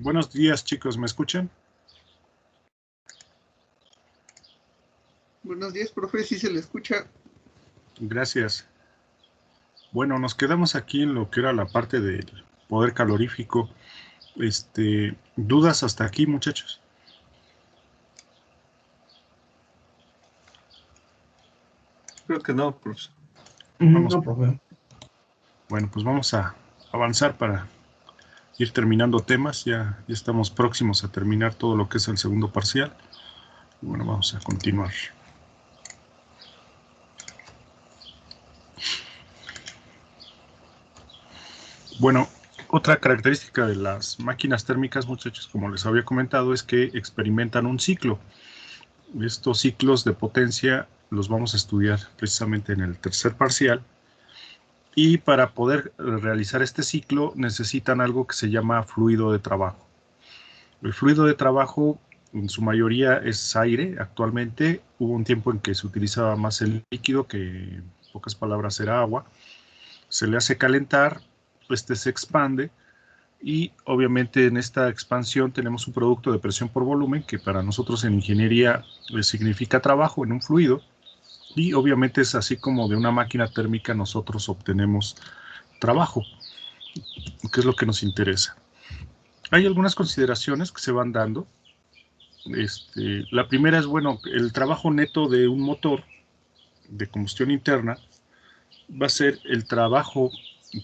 Buenos días, chicos, ¿me escuchan? Buenos días, profe, sí se le escucha. Gracias. Bueno, nos quedamos aquí en lo que era la parte del poder calorífico. ¿Dudas hasta aquí, muchachos? Creo que no, profesor. Vamos. No, profe. Bueno, pues vamos a avanzar para ir terminando temas. Ya estamos próximos a terminar todo lo que es el segundo parcial. Bueno, vamos a continuar. Bueno, otra característica de las máquinas térmicas, muchachos, como les había comentado, es que experimentan un ciclo. Estos ciclos de potencia los vamos a estudiar precisamente en el tercer parcial. Y para poder realizar este ciclo necesitan algo que se llama fluido de trabajo. El fluido de trabajo en su mayoría es aire. Actualmente hubo un tiempo en que se utilizaba más el líquido, que en pocas palabras era agua. Se le hace calentar, se expande y obviamente en esta expansión tenemos un producto de presión por volumen que para nosotros en ingeniería significa trabajo en un fluido. Y obviamente es así como de una máquina térmica nosotros obtenemos trabajo, que es lo que nos interesa. Hay algunas consideraciones que se van dando. La primera es, bueno, el trabajo neto de un motor de combustión interna va a ser el trabajo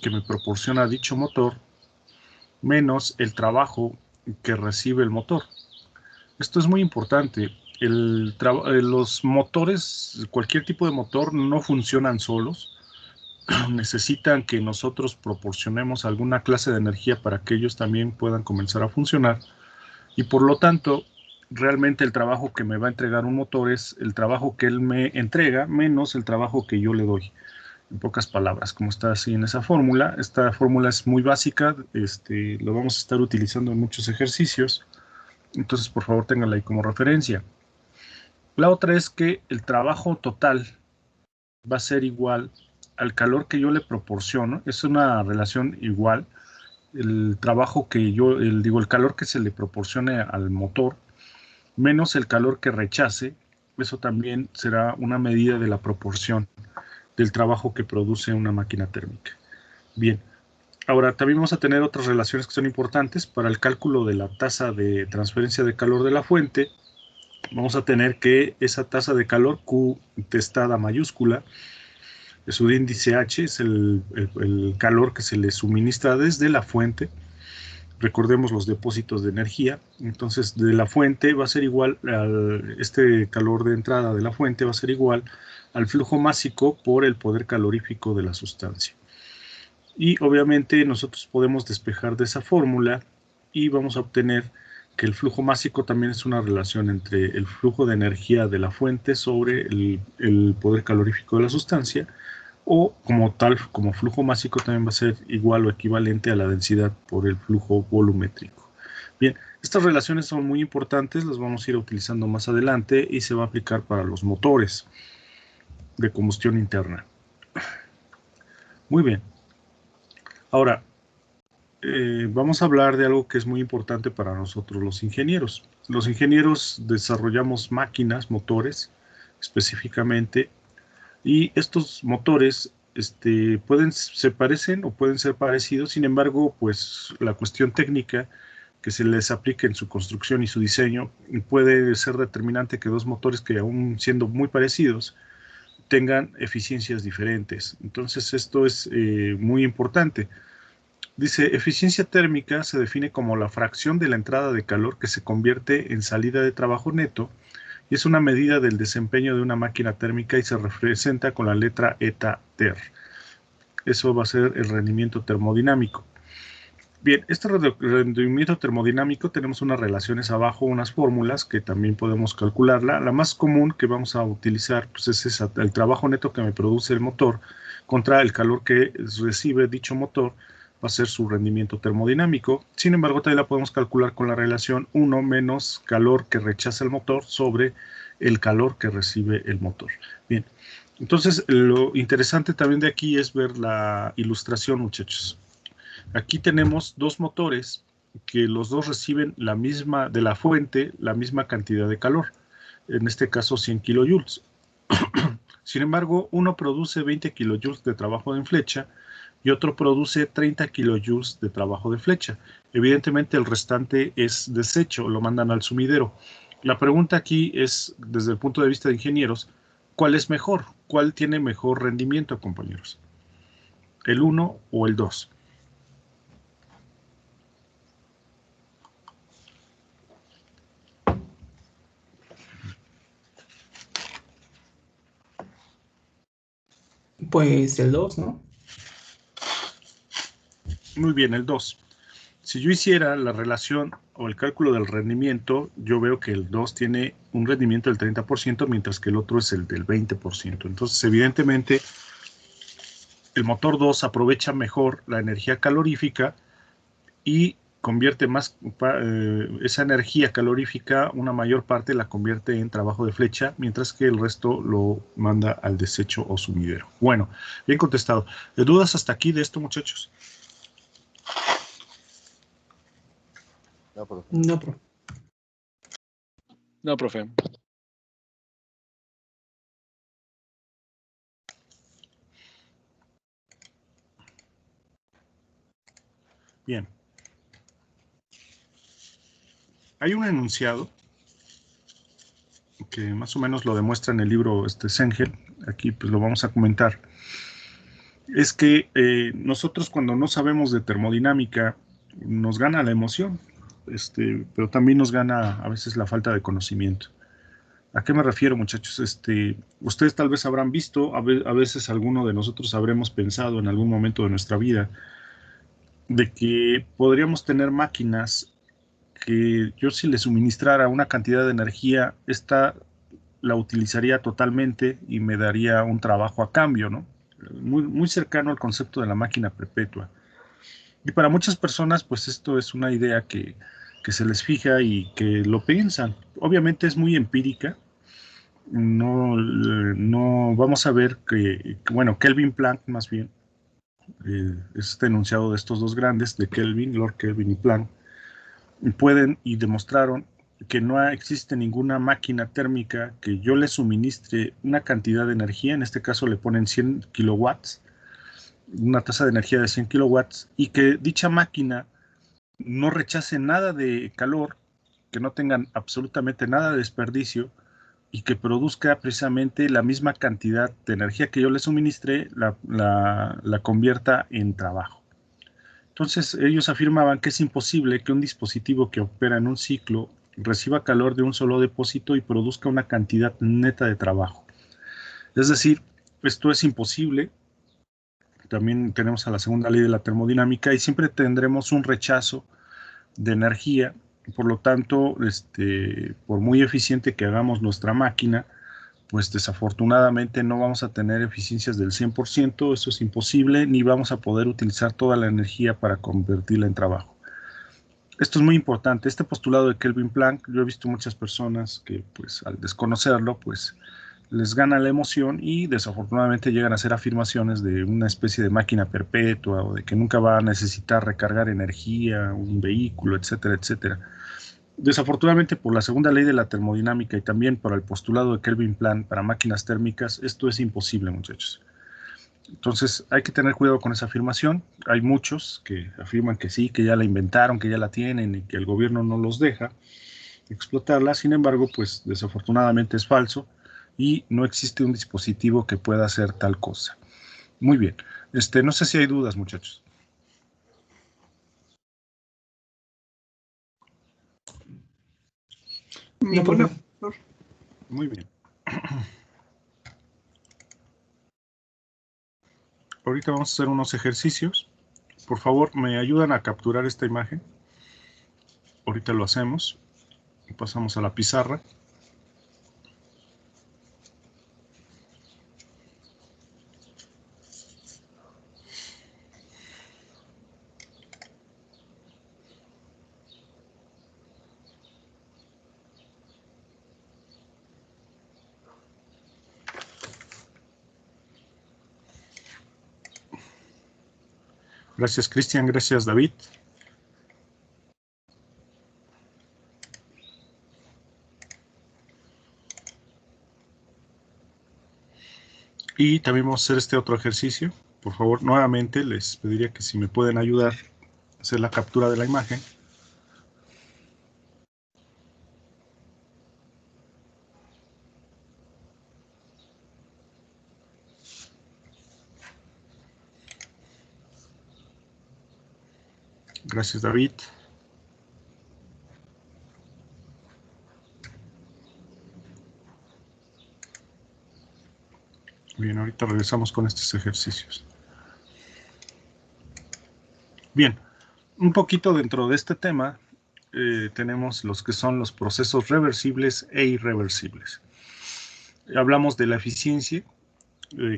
que me proporciona dicho motor menos el trabajo que recibe el motor. Esto es muy importante. Los motores, cualquier tipo de motor, no funcionan solos. Necesitan que nosotros proporcionemos alguna clase de energía para que ellos también puedan comenzar a funcionar. Y por lo tanto, realmente el trabajo que me va a entregar un motor es el trabajo que él me entrega menos el trabajo que yo le doy. En pocas palabras, como está así en esa fórmula. Esta fórmula es muy básica, lo vamos a estar utilizando en muchos ejercicios. Entonces, por favor, ténganla ahí como referencia. La otra es que el trabajo total va a ser igual al calor que yo le proporciono. Es una relación igual. El trabajo que el calor que se le proporcione al motor menos el calor que rechace, eso también será una medida de la proporción del trabajo que produce una máquina térmica. Bien, ahora también vamos a tener otras relaciones que son importantes para el cálculo de la tasa de transferencia de calor de la fuente. Vamos a tener que esa tasa de calor Q testada mayúscula, su índice H es el calor que se le suministra desde la fuente. Recordemos los depósitos de energía. Entonces, de la fuente va a ser igual, este calor de entrada de la fuente va a ser igual al flujo másico por el poder calorífico de la sustancia. Y obviamente nosotros podemos despejar de esa fórmula y vamos a obtener que el flujo másico también es una relación entre el flujo de energía de la fuente sobre el poder calorífico de la sustancia, o como tal, como flujo másico también va a ser igual o equivalente a la densidad por el flujo volumétrico. Bien, estas relaciones son muy importantes, las vamos a ir utilizando más adelante y se va a aplicar para los motores de combustión interna. Muy bien. Ahora, vamos a hablar de algo que es muy importante para nosotros los ingenieros. Los ingenieros desarrollamos máquinas, motores específicamente, y estos motores se parecen o pueden ser parecidos. Sin embargo, pues la cuestión técnica que se les aplique en su construcción y su diseño puede ser determinante que dos motores que aún siendo muy parecidos tengan eficiencias diferentes. Entonces esto es muy importante. Dice, eficiencia térmica se define como la fracción de la entrada de calor que se convierte en salida de trabajo neto, y es una medida del desempeño de una máquina térmica y se representa con la letra eta ter. Eso va a ser el rendimiento termodinámico. Bien, este rendimiento termodinámico tenemos unas relaciones abajo, unas fórmulas que también podemos calcularla. La más común que vamos a utilizar pues es el trabajo neto que me produce el motor contra el calor que recibe dicho motor, va a ser su rendimiento termodinámico. Sin embargo, también la podemos calcular con la relación 1 menos calor que rechaza el motor sobre el calor que recibe el motor. Bien, entonces lo interesante también de aquí es ver la ilustración, muchachos. Aquí tenemos dos motores que los dos reciben de la fuente, la misma cantidad de calor, en este caso 100 kilojoules. Sin embargo, uno produce 20 kilojoules de trabajo en flecha y otro produce 30 kilojoules de trabajo de flecha. Evidentemente el restante es desecho, lo mandan al sumidero. La pregunta aquí es, desde el punto de vista de ingenieros, ¿cuál es mejor? ¿Cuál tiene mejor rendimiento, compañeros? ¿El 1 o el 2? Pues el 2, ¿no? Muy bien, el 2. Si yo hiciera la relación o el cálculo del rendimiento, yo veo que el 2 tiene un rendimiento del 30%, mientras que el otro es el del 20%. Entonces, evidentemente, el motor 2 aprovecha mejor la energía calorífica y convierte más esa energía calorífica, una mayor parte la convierte en trabajo de flecha, mientras que el resto lo manda al desecho o sumidero. Bueno, bien contestado. ¿Dudas hasta aquí de esto, muchachos? No, profe. No, profe. Bien. Hay un enunciado que más o menos lo demuestra en el libro Sengel. Aquí pues lo vamos a comentar. Es que nosotros cuando no sabemos de termodinámica nos gana la emoción, pero también nos gana a veces la falta de conocimiento. ¿A qué me refiero, muchachos? Ustedes tal vez habrán visto, a veces alguno de nosotros habremos pensado en algún momento de nuestra vida de que podríamos tener máquinas que yo, si le suministrara una cantidad de energía, esta la utilizaría totalmente y me daría un trabajo a cambio, ¿no? Muy, muy cercano al concepto de la máquina perpetua. Y para muchas personas, pues esto es una idea que se les fija y que lo piensan. Obviamente es muy empírica. No vamos a ver bueno, Kelvin Planck más bien, es este enunciado de estos dos grandes, de Kelvin, Lord Kelvin y Planck, pueden y demostraron que no existe ninguna máquina térmica que yo le suministre una cantidad de energía, en este caso le ponen 100 kilowatts, una tasa de energía de 100 kilowatts, y que dicha máquina no rechace nada de calor, que no tengan absolutamente nada de desperdicio y que produzca precisamente la misma cantidad de energía que yo le suministré, la convierta en trabajo. Entonces ellos afirmaban que es imposible que un dispositivo que opera en un ciclo reciba calor de un solo depósito y produzca una cantidad neta de trabajo. Es decir, esto es imposible. También tenemos a la segunda ley de la termodinámica y siempre tendremos un rechazo de energía. Por lo tanto, por muy eficiente que hagamos nuestra máquina, pues desafortunadamente no vamos a tener eficiencias del 100%, eso es imposible, ni vamos a poder utilizar toda la energía para convertirla en trabajo. Esto es muy importante. Este postulado de Kelvin Planck, yo he visto muchas personas que pues al desconocerlo, pues les gana la emoción y desafortunadamente llegan a hacer afirmaciones de una especie de máquina perpetua o de que nunca va a necesitar recargar energía, un vehículo, etcétera, etcétera. Desafortunadamente, por la segunda ley de la termodinámica y también por el postulado de Kelvin Planck para máquinas térmicas, esto es imposible, muchachos. Entonces, hay que tener cuidado con esa afirmación. Hay muchos que afirman que sí, que ya la inventaron, que ya la tienen y que el gobierno no los deja explotarla. Sin embargo, pues desafortunadamente es falso y no existe un dispositivo que pueda hacer tal cosa. Muy bien. No sé si hay dudas, muchachos. Ninguna. Muy bien. Ahorita vamos a hacer unos ejercicios. Por favor, ¿me ayudan a capturar esta imagen? Ahorita lo hacemos. Pasamos a la pizarra. Gracias, Cristian. Gracias, David. Y también vamos a hacer este otro ejercicio. Por favor, nuevamente les pediría que si me pueden ayudar a hacer la captura de la imagen. Gracias, David. Bien, ahorita regresamos con estos ejercicios. Bien, un poquito dentro de este tema tenemos los que son los procesos reversibles e irreversibles. Hablamos de la eficiencia,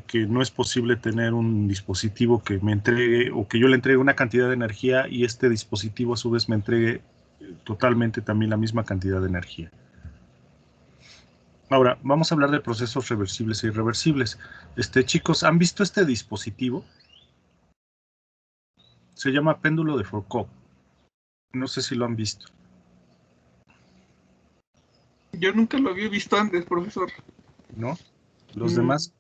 que no es posible tener un dispositivo que me entregue o que yo le entregue una cantidad de energía y este dispositivo a su vez me entregue totalmente también la misma cantidad de energía. Ahora, vamos a hablar de procesos reversibles e irreversibles. Chicos, ¿han visto este dispositivo? Se llama péndulo de Foucault. No sé si lo han visto. Yo nunca lo había visto antes, profesor. ¿No? Los demás.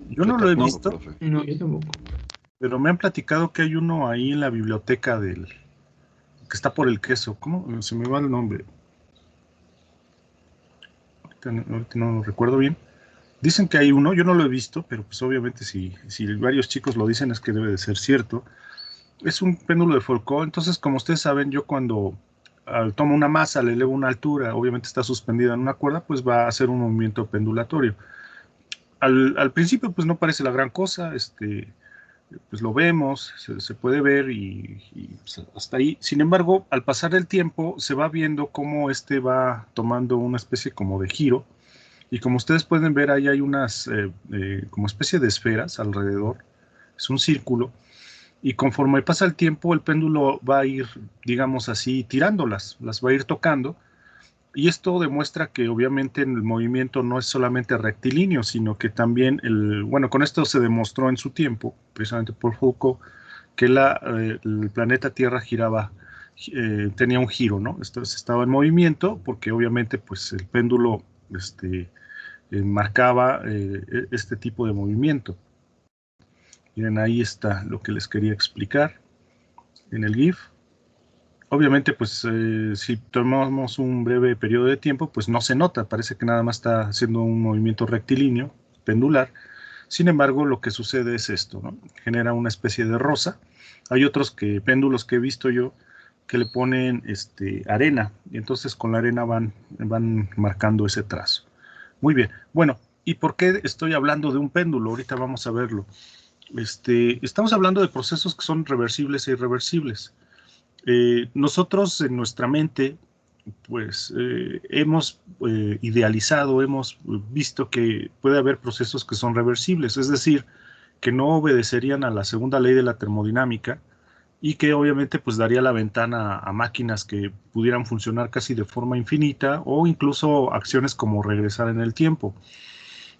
Yo no lo he visto. No, yo tampoco. Pero me han platicado que hay uno ahí en la biblioteca que está por el queso. ¿Cómo? Se me va el nombre. Ahorita no lo recuerdo bien. Dicen que hay uno, yo no lo he visto, pero pues obviamente si varios chicos lo dicen es que debe de ser cierto. Es un péndulo de Foucault, entonces como ustedes saben, yo cuando tomo una masa, le elevo una altura, obviamente está suspendida en una cuerda, pues va a hacer un movimiento pendulatorio. Al principio pues no parece la gran cosa, pues lo vemos, se puede ver y pues, hasta ahí. Sin embargo, al pasar el tiempo se va viendo cómo va tomando una especie como de giro. Y como ustedes pueden ver, ahí hay unas como especie de esferas alrededor. Es un círculo. Y conforme pasa el tiempo, el péndulo va a ir, digamos así, tirándolas. Las va a ir tocando. Y esto demuestra que obviamente el movimiento no es solamente rectilíneo, sino que también, bueno, con esto se demostró en su tiempo, precisamente por Foucault, que el planeta Tierra giraba, tenía un giro, ¿no? Esto estaba en movimiento porque obviamente pues el péndulo marcaba este tipo de movimiento. Miren, ahí está lo que les quería explicar en el GIF. Obviamente, pues si tomamos un breve periodo de tiempo, pues no se nota, parece que nada más está haciendo un movimiento rectilíneo, pendular. Sin embargo, lo que sucede es esto, ¿no? Genera una especie de rosa. Hay otros péndulos que he visto yo que le ponen arena, y entonces con la arena van marcando ese trazo. Muy bien, bueno, ¿y por qué estoy hablando de un péndulo? Ahorita vamos a verlo. Estamos hablando de procesos que son reversibles e irreversibles. Nosotros en nuestra mente, pues hemos idealizado, hemos visto que puede haber procesos que son reversibles, es decir, que no obedecerían a la segunda ley de la termodinámica y que obviamente pues daría la ventana a máquinas que pudieran funcionar casi de forma infinita o incluso acciones como regresar en el tiempo.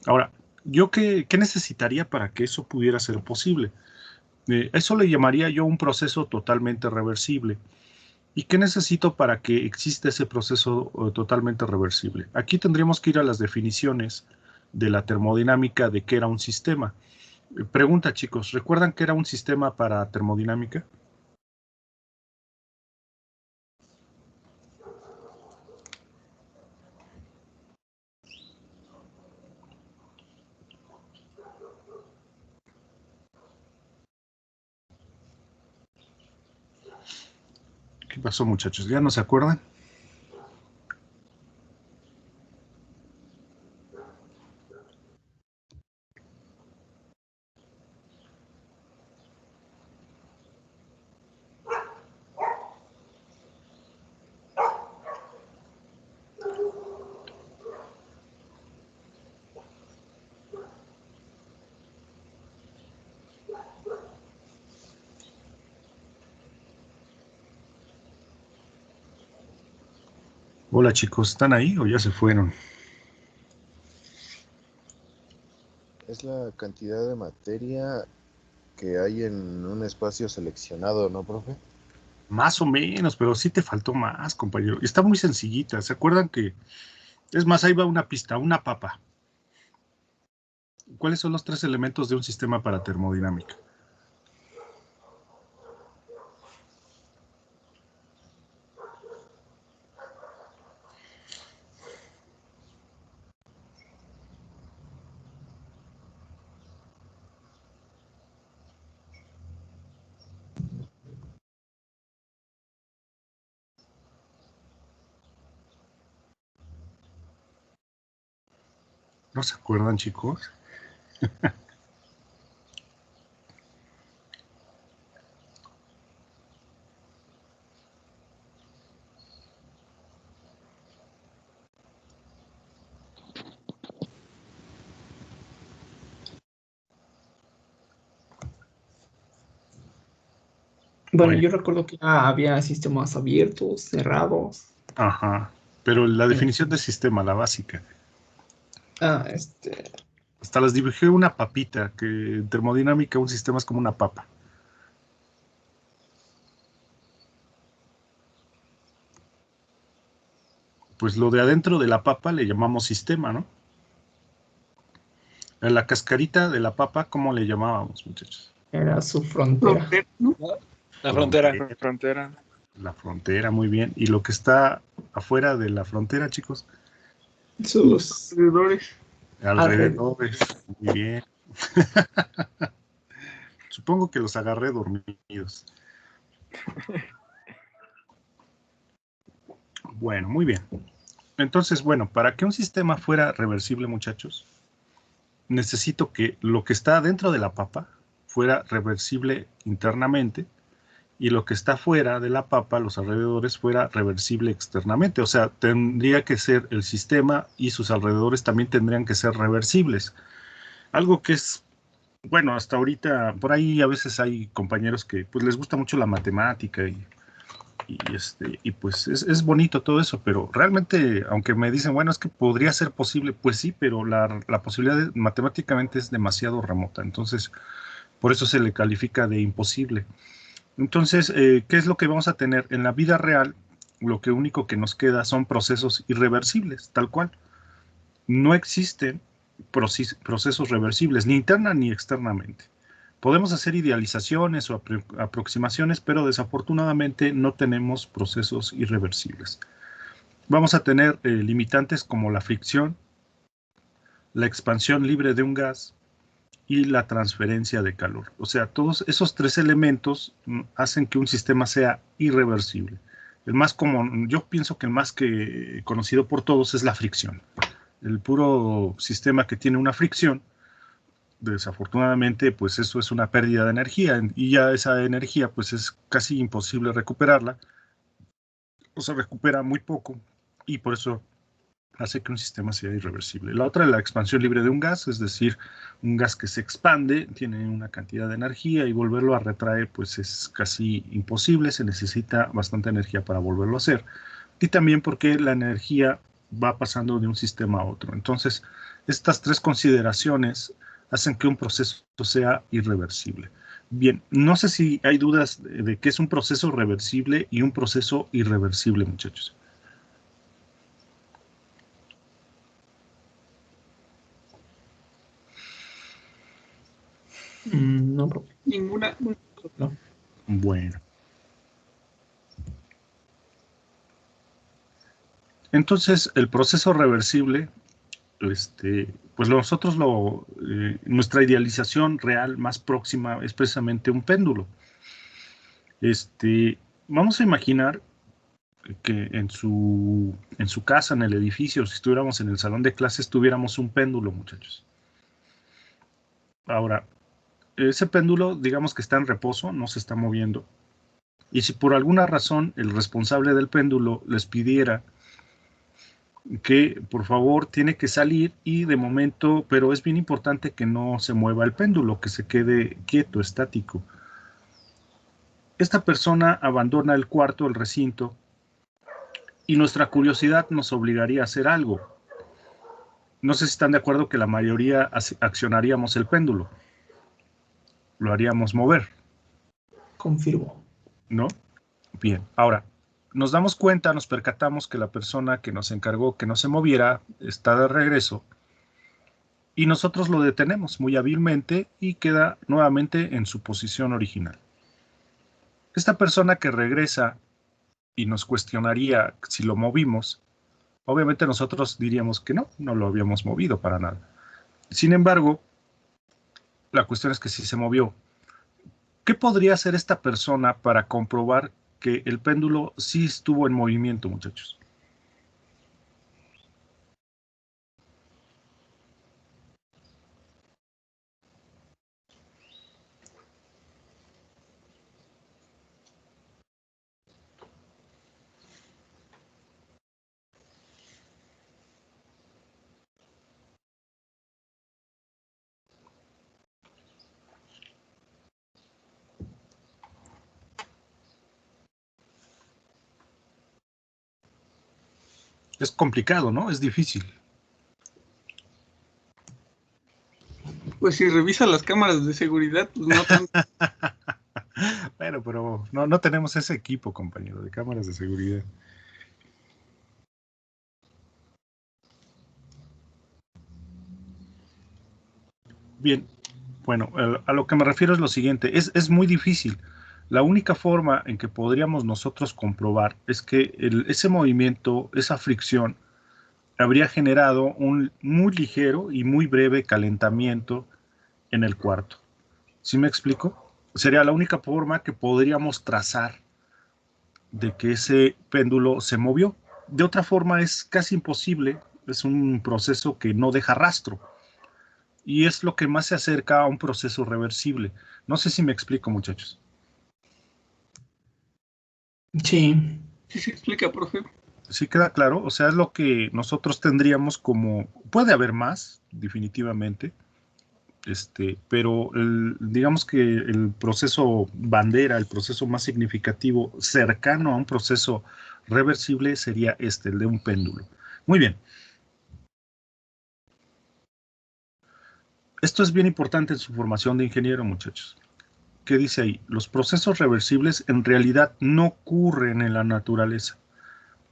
Ahora, ¿yo qué necesitaría para que eso pudiera ser posible? Eso le llamaría yo un proceso totalmente reversible. ¿Y qué necesito para que exista ese proceso totalmente reversible? Aquí tendríamos que ir a las definiciones de la termodinámica de qué era un sistema. Pregunta, chicos, ¿recuerdan qué era un sistema para termodinámica? ¿Qué pasó, muchachos? ¿Ya no se acuerdan? Hola, chicos, ¿están ahí o ya se fueron? Es la cantidad de materia que hay en un espacio seleccionado, ¿no, profe? Más o menos, pero sí te faltó más, compañero. Está muy sencillita. ¿Se acuerdan que? Es más, ahí va una pista, una papa. ¿Cuáles son los 3 elementos de un sistema para termodinámica? ¿No se acuerdan, chicos? Bueno, Oye, yo recuerdo que había sistemas abiertos, cerrados. ajá. Pero la definición de sistema, la básica. Ah, Hasta las dibujé una papita, que en termodinámica un sistema es como una papa. Pues lo de adentro de la papa le llamamos sistema, ¿no? A la cascarita de la papa, ¿cómo le llamábamos, muchachos? era su frontera. Frontera, ¿no? La frontera. La frontera, muy bien. ¿Y lo que está afuera de la frontera, chicos? Sus Alrededores. Alrededores. Muy bien. Supongo que los agarré dormidos. Bueno, muy bien. Entonces, bueno, para que un sistema fuera reversible, muchachos, necesito que lo que está dentro de la papa fuera reversible internamente y lo que está fuera de la papa, los alrededores, fuera reversible externamente. O sea, tendría que ser el sistema y sus alrededores también tendrían que ser reversibles. Algo que es, bueno, hasta ahorita, por ahí a veces hay compañeros que pues les gusta mucho la matemática y pues es bonito todo eso, pero realmente, aunque me dicen, bueno, es que podría ser posible, pues sí, pero la posibilidad matemáticamente es demasiado remota. Entonces, por eso se le califica de imposible. Entonces, ¿qué es lo que vamos a tener? En la vida real, lo que único que nos queda son procesos irreversibles, tal cual. No existen procesos reversibles, ni interna ni externamente. Podemos hacer idealizaciones o aproximaciones, pero desafortunadamente no tenemos procesos irreversibles. Vamos a tener limitantes como la fricción, la expansión libre de un gas, y la transferencia de calor. O sea, todos esos 3 elementos hacen que un sistema sea irreversible. El más común, yo pienso que el más que conocido por todos es la fricción. El puro sistema que tiene una fricción, desafortunadamente, pues eso es una pérdida de energía y ya esa energía pues es casi imposible recuperarla, o se recupera muy poco y por eso hace que un sistema sea irreversible. La otra es la expansión libre de un gas, es decir, un gas que se expande, tiene una cantidad de energía y volverlo a retraer pues es casi imposible, se necesita bastante energía para volverlo a hacer. Y también porque la energía va pasando de un sistema a otro. Entonces, estas 3 consideraciones hacen que un proceso sea irreversible. Bien, no sé si hay dudas de qué es un proceso reversible y un proceso irreversible, muchachos. No, profe. Ninguna. No. Bueno. Entonces, el proceso reversible, pues nosotros nuestra idealización real más próxima es precisamente un péndulo. Vamos a imaginar que en su casa, en el edificio, si estuviéramos en el salón de clases, tuviéramos un péndulo, muchachos. Ahora, ese péndulo, digamos que está en reposo, no se está moviendo. Y si por alguna razón el responsable del péndulo les pidiera que por favor tiene que salir y de momento, pero es bien importante que no se mueva el péndulo, que se quede quieto, estático. Esta persona abandona el cuarto, el recinto, y nuestra curiosidad nos obligaría a hacer algo. No sé si están de acuerdo que la mayoría accionaríamos el péndulo. Lo haríamos mover. Confirmo. ¿No? Bien, ahora, nos damos cuenta, nos percatamos que la persona que nos encargó que no se moviera está de regreso y nosotros lo detenemos muy hábilmente y queda nuevamente en su posición original. Esta persona que regresa y nos cuestionaría si lo movimos, obviamente nosotros diríamos que no lo habíamos movido para nada. Sin embargo, la cuestión es que sí se movió. ¿Qué podría hacer esta persona para comprobar que el péndulo sí estuvo en movimiento, muchachos? Es complicado, ¿no? Es difícil. Pues si revisa las cámaras de seguridad, pues no tanto. Bueno, pero no tenemos ese equipo, compañero, de cámaras de seguridad. Bien, bueno, a lo que me refiero es lo siguiente, es muy difícil. La única forma en que podríamos nosotros comprobar es que ese movimiento, esa fricción, habría generado un muy ligero y muy breve calentamiento en el cuarto. ¿Sí me explico? Sería la única forma que podríamos trazar de que ese péndulo se movió. De otra forma es casi imposible, es un proceso que no deja rastro y es lo que más se acerca a un proceso reversible. No sé si me explico, muchachos. Sí. Sí se explica, profe. ¿Sí queda claro? O sea, es lo que nosotros tendríamos como... Puede haber más, definitivamente, pero digamos que el proceso bandera, el proceso más significativo cercano a un proceso reversible sería el de un péndulo. Muy bien. Esto es bien importante en su formación de ingeniero, muchachos. ¿Qué dice ahí? Los procesos reversibles en realidad no ocurren en la naturaleza.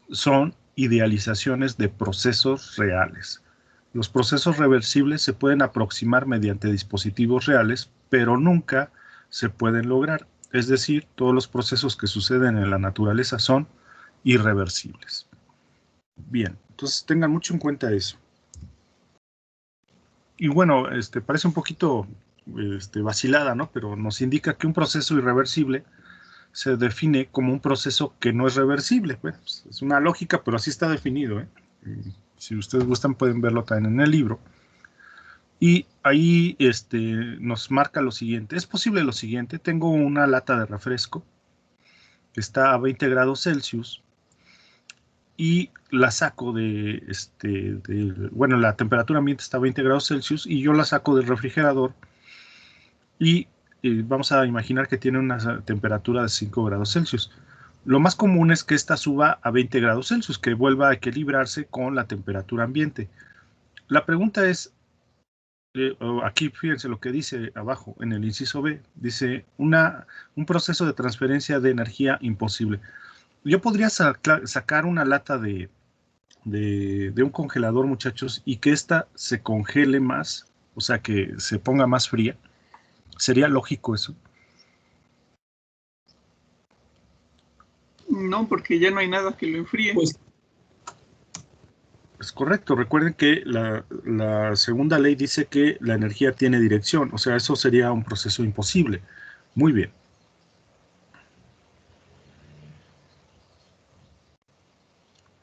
Son idealizaciones de procesos reales. Los procesos reversibles se pueden aproximar mediante dispositivos reales, pero nunca se pueden lograr. Es decir, todos los procesos que suceden en la naturaleza son irreversibles. Bien, entonces tengan mucho en cuenta eso. Y bueno, parece un poquito vacilada, ¿no? Pero nos indica que un proceso irreversible se define como un proceso que no es reversible. Bueno, pues es una lógica, pero así está definido, ¿eh? Si ustedes gustan, pueden verlo también en el libro. Y ahí nos marca lo siguiente. Es posible lo siguiente. Tengo una lata de refresco que está a 20 grados Celsius y la saco bueno, la temperatura ambiente está a 20 grados Celsius y yo la saco del refrigerador y vamos a imaginar que tiene una temperatura de 5 grados Celsius. Lo más común es que esta suba a 20 grados Celsius, que vuelva a equilibrarse con la temperatura ambiente. La pregunta es, aquí fíjense lo que dice abajo en el inciso B, dice un proceso de transferencia de energía imposible. Yo podría sacar una lata de un congelador, muchachos, y que ésta se congele más, o sea, que se ponga más fría. ¿Sería lógico eso? No, porque ya no hay nada que lo enfríe. Pues Es correcto. Recuerden que la segunda ley dice que la energía tiene dirección, o sea, eso sería un proceso imposible. Muy bien.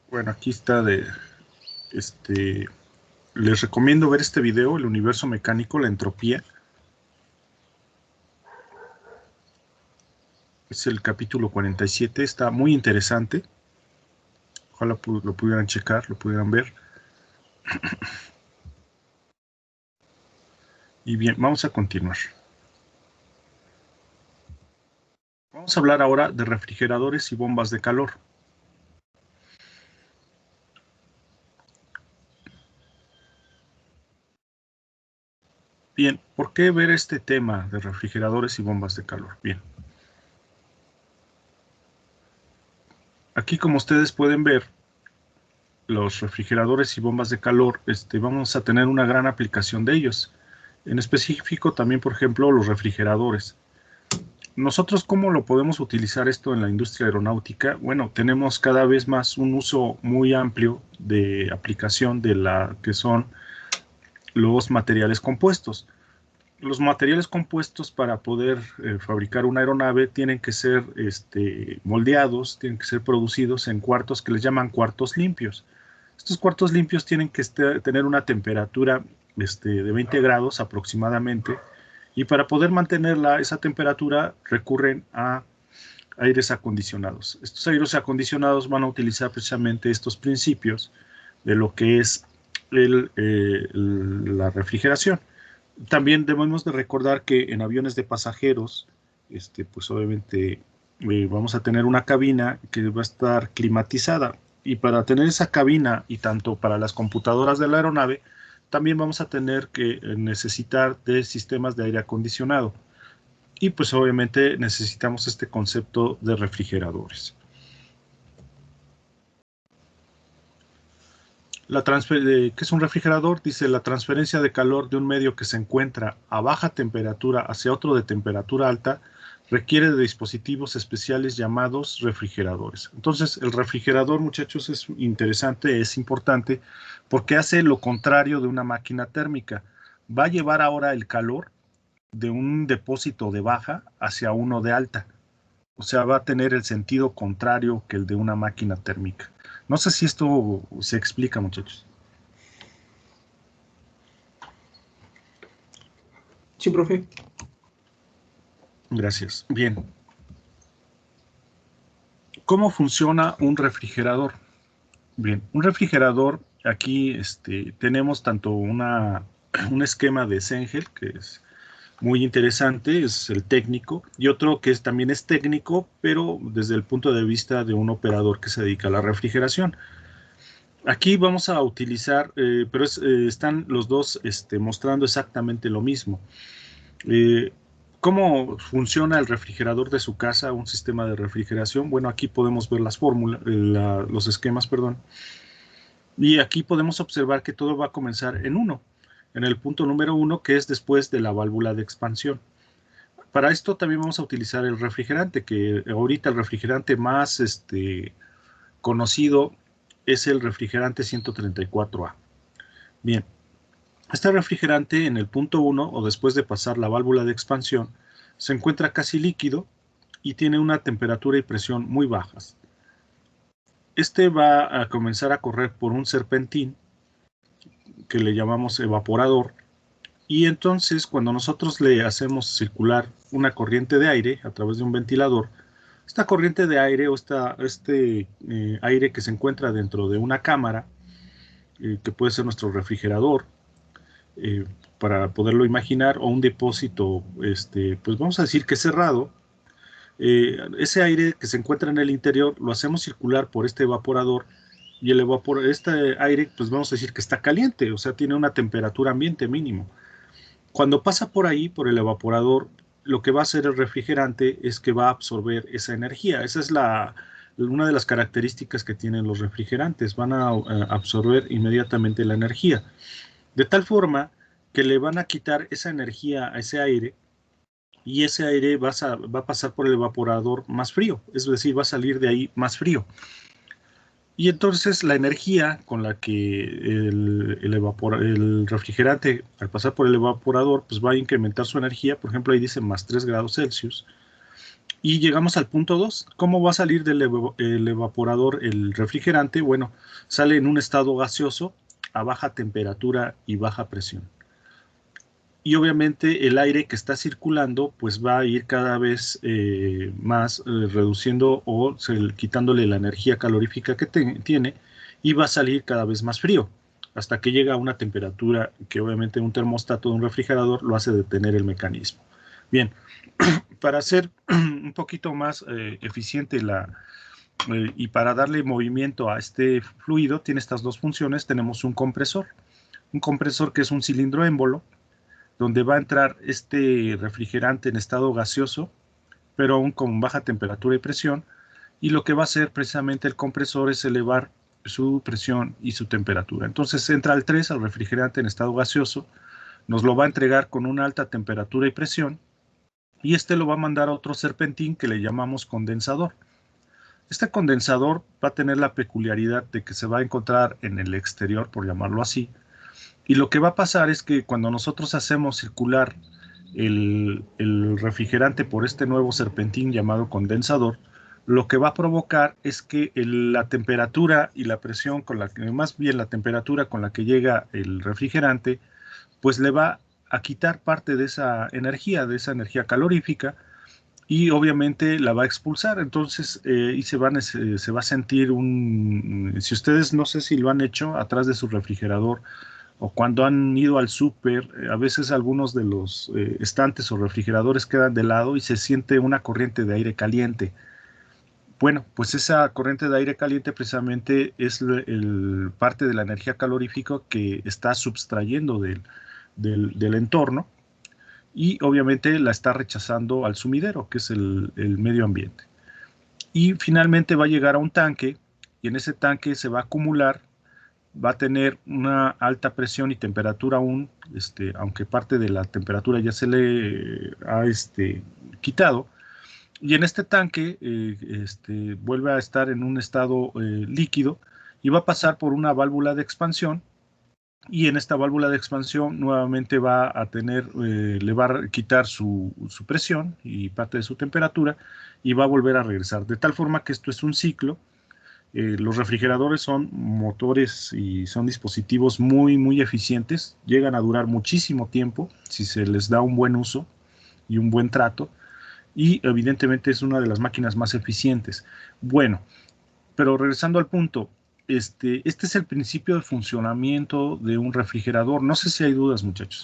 Bueno, aquí está les recomiendo ver este video, El universo mecánico, la entropía. Es el capítulo 47, está muy interesante. Ojalá lo pudieran checar, lo pudieran ver. Y bien, vamos a continuar. Vamos a hablar ahora de refrigeradores y bombas de calor. Bien, ¿por qué ver este tema de refrigeradores y bombas de calor? Bien. Aquí, como ustedes pueden ver, los refrigeradores y bombas de calor, vamos a tener una gran aplicación de ellos. En específico también, por ejemplo, los refrigeradores. Nosotros, ¿cómo lo podemos utilizar esto en la industria aeronáutica? Bueno, tenemos cada vez más un uso muy amplio de aplicación de la que son los materiales compuestos. Los materiales compuestos para poder fabricar una aeronave tienen que ser moldeados, tienen que ser producidos en cuartos que les llaman cuartos limpios. Estos cuartos limpios tienen que tener una temperatura de 20 grados aproximadamente, y para poder mantenerla esa temperatura recurren a aires acondicionados. Estos aires acondicionados van a utilizar precisamente estos principios de lo que es la refrigeración. También debemos de recordar que en aviones de pasajeros, pues obviamente vamos a tener una cabina que va a estar climatizada, y para tener esa cabina y tanto para las computadoras de la aeronave, también vamos a tener que necesitar de sistemas de aire acondicionado, y pues obviamente necesitamos este concepto de refrigeradores. ¿Qué es un refrigerador? Dice: la transferencia de calor de un medio que se encuentra a baja temperatura hacia otro de temperatura alta requiere de dispositivos especiales llamados refrigeradores. Entonces, el refrigerador, muchachos, es interesante, es importante, porque hace lo contrario de una máquina térmica. Va a llevar ahora el calor de un depósito de baja hacia uno de alta. O sea, va a tener el sentido contrario que el de una máquina térmica. No sé si esto se explica, muchachos. Sí, profe. Gracias. Bien. ¿Cómo funciona un refrigerador? Bien, un refrigerador, aquí tenemos tanto un esquema de Zengel, que es muy interesante, es el técnico, y otro que también es técnico, pero desde el punto de vista de un operador que se dedica a la refrigeración. Aquí vamos a utilizar, pero están los dos mostrando exactamente lo mismo. ¿Cómo funciona el refrigerador de su casa, un sistema de refrigeración? Bueno, aquí podemos ver las fórmulas, los esquemas, perdón. Y aquí podemos observar que todo va a comenzar en el punto número 1, que es después de la válvula de expansión. Para esto también vamos a utilizar el refrigerante, que ahorita el refrigerante más conocido es el refrigerante 134A. Bien, este refrigerante en el punto 1, o después de pasar la válvula de expansión, se encuentra casi líquido y tiene una temperatura y presión muy bajas. Va a comenzar a correr por un serpentín que le llamamos evaporador, y entonces cuando nosotros le hacemos circular una corriente de aire a través de un ventilador, esta corriente de aire o aire que se encuentra dentro de una cámara, que puede ser nuestro refrigerador, para poderlo imaginar, o un depósito, pues vamos a decir que cerrado, ese aire que se encuentra en el interior lo hacemos circular por este evaporador, y este aire, pues vamos a decir que está caliente, o sea, tiene una temperatura ambiente mínimo. Cuando pasa por ahí, por el evaporador, lo que va a hacer el refrigerante es que va a absorber esa energía. Esa es una de las características que tienen los refrigerantes. Van a absorber inmediatamente la energía, de tal forma que le van a quitar esa energía a ese aire, y ese aire va a pasar por el evaporador más frío, es decir, va a salir de ahí más frío. Y entonces la energía con la que el refrigerante, al pasar por el evaporador, pues va a incrementar su energía. Por ejemplo, ahí dice más 3 grados Celsius. Y llegamos al punto 2. ¿Cómo va a salir del evaporador el refrigerante? Bueno, sale en un estado gaseoso a baja temperatura y baja presión. Y obviamente el aire que está circulando pues va a ir cada vez más reduciendo o quitándole la energía calorífica que tiene, y va a salir cada vez más frío hasta que llega a una temperatura que obviamente un termostato de un refrigerador lo hace detener el mecanismo. Bien, para hacer un poquito más eficiente y para darle movimiento a este fluido, tiene estas dos funciones. Tenemos un compresor que es un cilindro émbolo, donde va a entrar este refrigerante en estado gaseoso, pero aún con baja temperatura y presión, y lo que va a hacer precisamente el compresor es elevar su presión y su temperatura. Entonces entra al 3, al refrigerante en estado gaseoso, nos lo va a entregar con una alta temperatura y presión, y este lo va a mandar a otro serpentín que le llamamos condensador. Este condensador va a tener la peculiaridad de que se va a encontrar en el exterior, por llamarlo así, y lo que va a pasar es que cuando nosotros hacemos circular el refrigerante por este nuevo serpentín llamado condensador, lo que va a provocar es que la temperatura y la presión con la que, más bien la temperatura con la que llega el refrigerante, pues le va a quitar parte de esa energía calorífica, y obviamente la va a expulsar. Entonces, y se va a sentir si ustedes no sé si lo han hecho atrás de su refrigerador, o cuando han ido al súper, a veces algunos de los estantes o refrigeradores quedan de lado y se siente una corriente de aire caliente. Bueno, pues esa corriente de aire caliente precisamente es parte de la energía calorífica que está subtrayendo del entorno, y obviamente la está rechazando al sumidero, que es el medio ambiente. Y finalmente va a llegar a un tanque, y en ese tanque se va a acumular, va a tener una alta presión y temperatura aún, aunque parte de la temperatura ya se le ha quitado, y en este tanque vuelve a estar en un estado líquido, y va a pasar por una válvula de expansión, y en esta válvula de expansión nuevamente va a tener, le va a quitar su presión y parte de su temperatura, y va a volver a regresar, de tal forma que esto es un ciclo. Los refrigeradores son motores y son dispositivos muy, muy eficientes, llegan a durar muchísimo tiempo si se les da un buen uso y un buen trato, y evidentemente es una de las máquinas más eficientes. Bueno, pero regresando al punto, este es el principio de funcionamiento de un refrigerador. No sé si hay dudas, muchachos.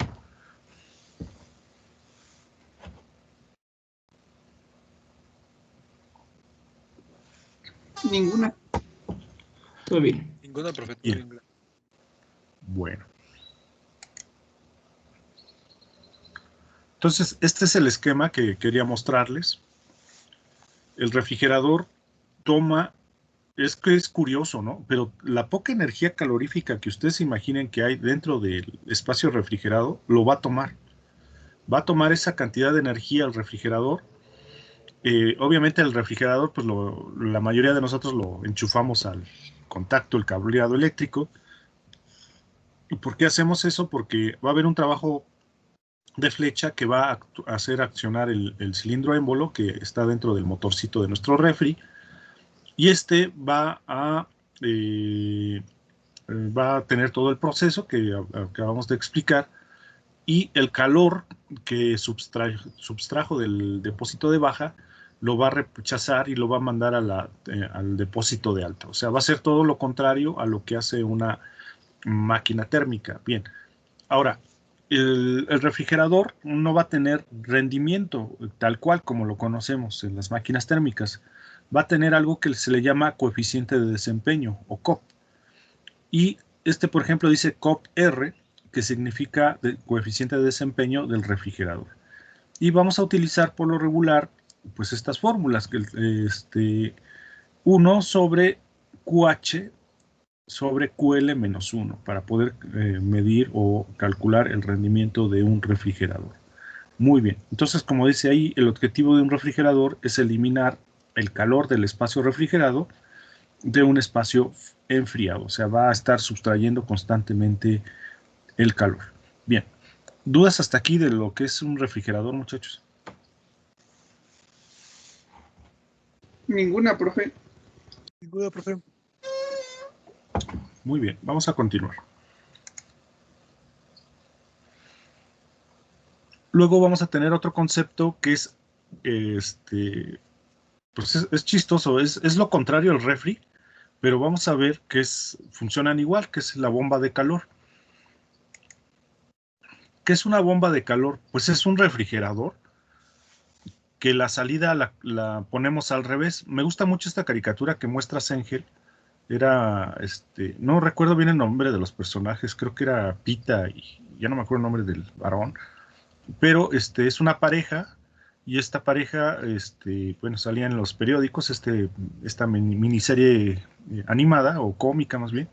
Ninguna. Todo bien. Ninguna, profe. Bien. Bueno. Entonces, este es el esquema que quería mostrarles. El refrigerador toma, es que es curioso, ¿no? Pero la poca energía calorífica que ustedes imaginen que hay dentro del espacio refrigerado, lo va a tomar. Va a tomar esa cantidad de energía el refrigerador. Obviamente el refrigerador, pues la mayoría de nosotros lo enchufamos al contacto, el cableado eléctrico. ¿Y por qué hacemos eso? Porque va a haber un trabajo de flecha que va a hacer accionar el cilindro émbolo que está dentro del motorcito de nuestro refri, y va a tener todo el proceso que acabamos de explicar, y el calor que subtrajo del depósito de baja lo va a rechazar y lo va a mandar al depósito de alta. O sea, va a ser todo lo contrario a lo que hace una máquina térmica. Bien, ahora, el refrigerador no va a tener rendimiento tal cual como lo conocemos en las máquinas térmicas. Va a tener algo que se le llama coeficiente de desempeño, o COP. Y por ejemplo, dice COP-R, que significa coeficiente de desempeño del refrigerador. Y vamos a utilizar por lo regular, pues estas fórmulas, que 1 sobre QH sobre QL-1, para poder medir o calcular el rendimiento de un refrigerador. Muy bien, entonces como dice ahí, el objetivo de un refrigerador es eliminar el calor del espacio refrigerado de un espacio enfriado, o sea, va a estar sustrayendo constantemente el calor. Bien, ¿dudas hasta aquí de lo que es un refrigerador, muchachos? Ninguna, profe. Ninguna, profe. Muy bien, vamos a continuar. Luego vamos a tener otro concepto que es, pues es chistoso, es lo contrario al refri, pero vamos a ver que funcionan igual, que es la bomba de calor. ¿Qué es una bomba de calor? Pues es un refrigerador que la salida la ponemos al revés. Me gusta mucho esta caricatura que muestra Sengel. Era, no recuerdo bien el nombre de los personajes, creo que era Pita y ya no me acuerdo el nombre del varón, pero es una pareja y esta pareja, bueno, salía en los periódicos, esta miniserie animada, o cómica más bien.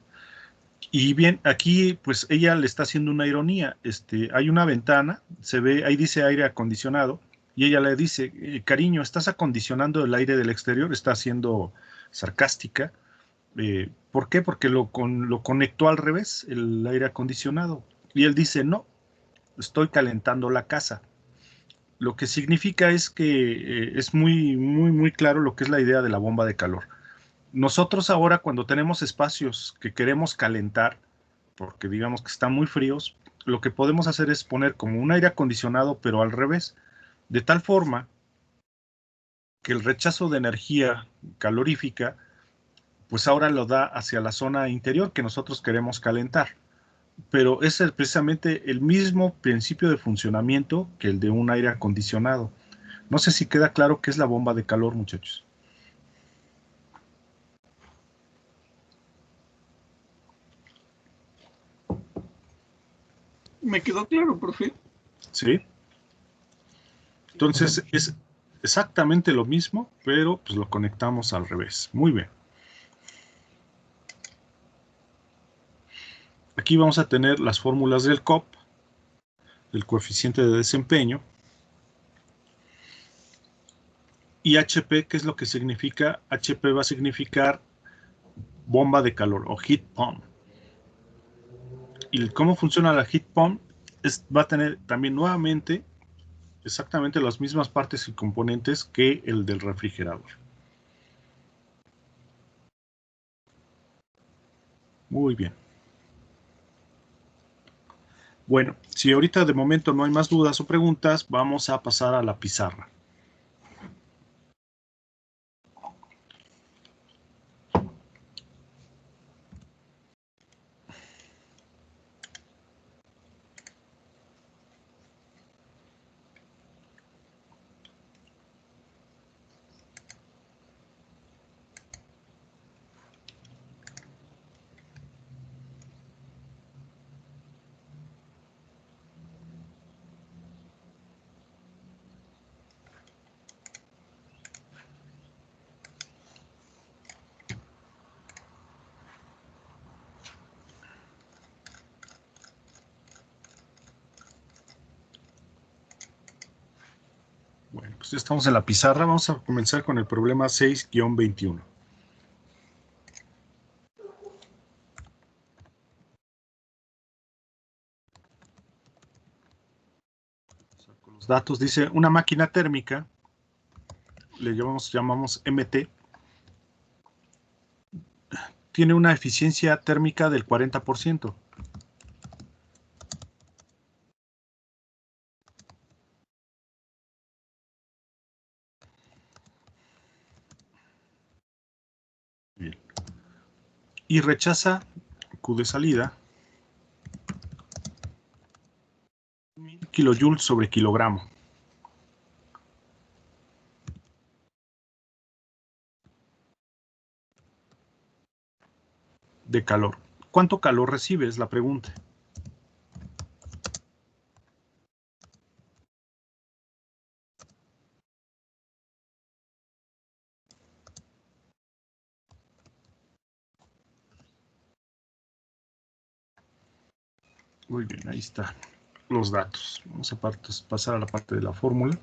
Y bien, aquí pues ella le está haciendo una ironía. Hay una ventana, se ve, ahí dice aire acondicionado, y ella le dice, cariño, estás acondicionando el aire del exterior, está siendo sarcástica. ¿Por qué? Porque lo conectó al revés, el aire acondicionado. Y él dice, no, estoy calentando la casa. Lo que significa es que es muy, muy, muy claro lo que es la idea de la bomba de calor. Nosotros ahora cuando tenemos espacios que queremos calentar, porque digamos que están muy fríos, lo que podemos hacer es poner como un aire acondicionado, pero al revés, de tal forma que el rechazo de energía calorífica, pues ahora lo da hacia la zona interior que nosotros queremos calentar. Pero es precisamente el mismo principio de funcionamiento que el de un aire acondicionado. No sé si queda claro qué es la bomba de calor, muchachos. Me quedó claro, profe. ¿Sí? Entonces es exactamente lo mismo, pero pues lo conectamos al revés. Muy bien. Aquí vamos a tener las fórmulas del COP, del coeficiente de desempeño, y HP, ¿qué es lo que significa? HP va a significar bomba de calor o heat pump. Y cómo funciona la heat pump va a tener también nuevamente exactamente las mismas partes y componentes que el del refrigerador. Muy bien. Bueno, si ahorita de momento no hay más dudas o preguntas, vamos a pasar a la pizarra. Bueno, pues ya estamos en la pizarra. Vamos a comenzar con el problema 6-21. Saco los datos. Dice, una máquina térmica, le llamamos MT, tiene una eficiencia térmica del 40%. Bien. Y rechaza Q de salida 1000 kilojoules sobre kilogramo de calor. ¿Cuánto calor recibe? Es la pregunta. Muy bien, ahí están los datos. Vamos a pasar a la parte de la fórmula.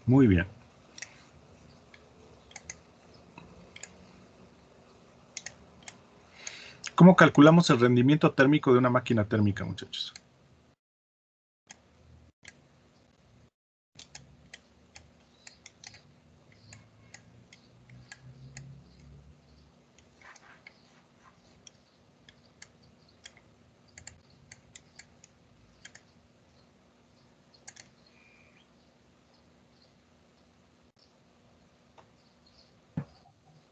Muy bien. ¿Cómo calculamos el rendimiento térmico de una máquina térmica, muchachos?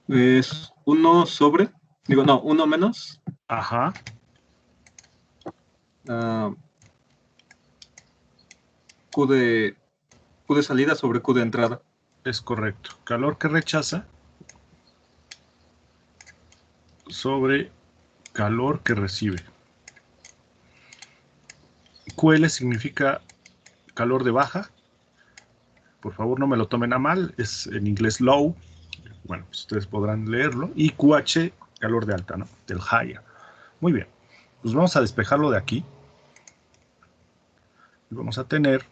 Es 1 sobre, digo, no, 1 menos Ajá. Q de salida sobre Q de entrada. Es correcto. Calor que rechaza sobre calor que recibe. QL significa calor de baja. Por favor, no me lo tomen a mal, es en inglés low. Bueno, pues ustedes podrán leerlo. Y QH, calor de alta, ¿no? Del higher. Muy bien. Pues vamos a despejarlo de aquí. Y vamos a tener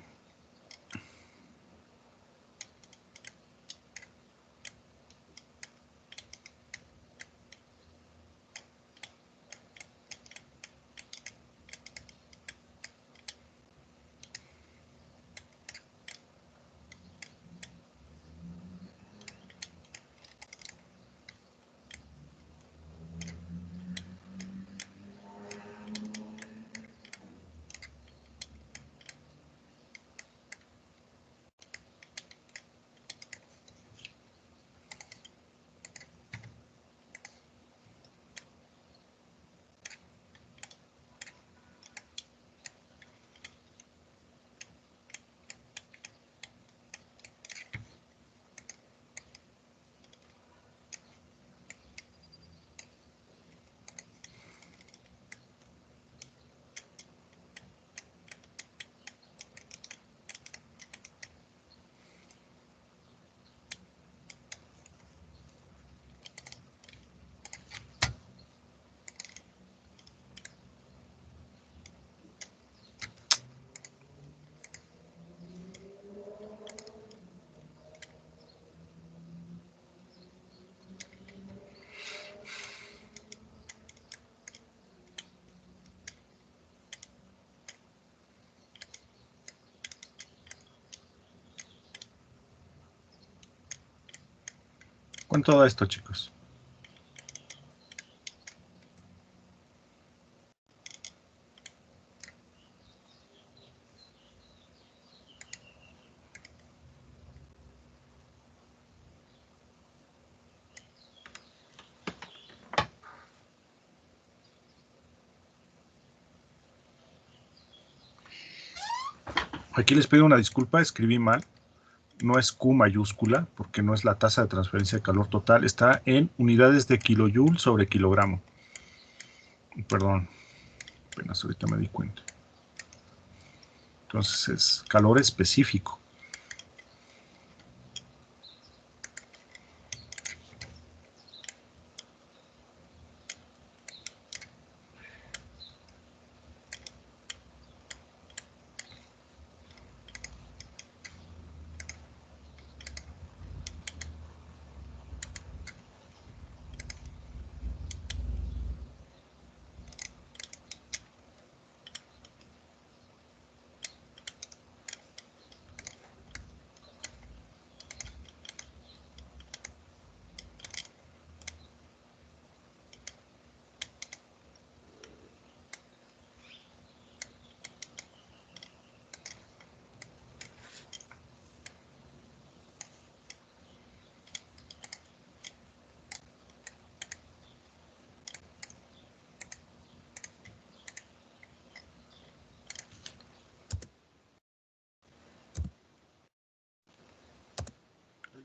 con todo esto, chicos. Aquí les pido una disculpa, escribí mal. No es Q mayúscula, porque no es la tasa de transferencia de calor total. Está en unidades de kilojoule sobre kilogramo. Perdón, apenas ahorita me di cuenta. Entonces es calor específico.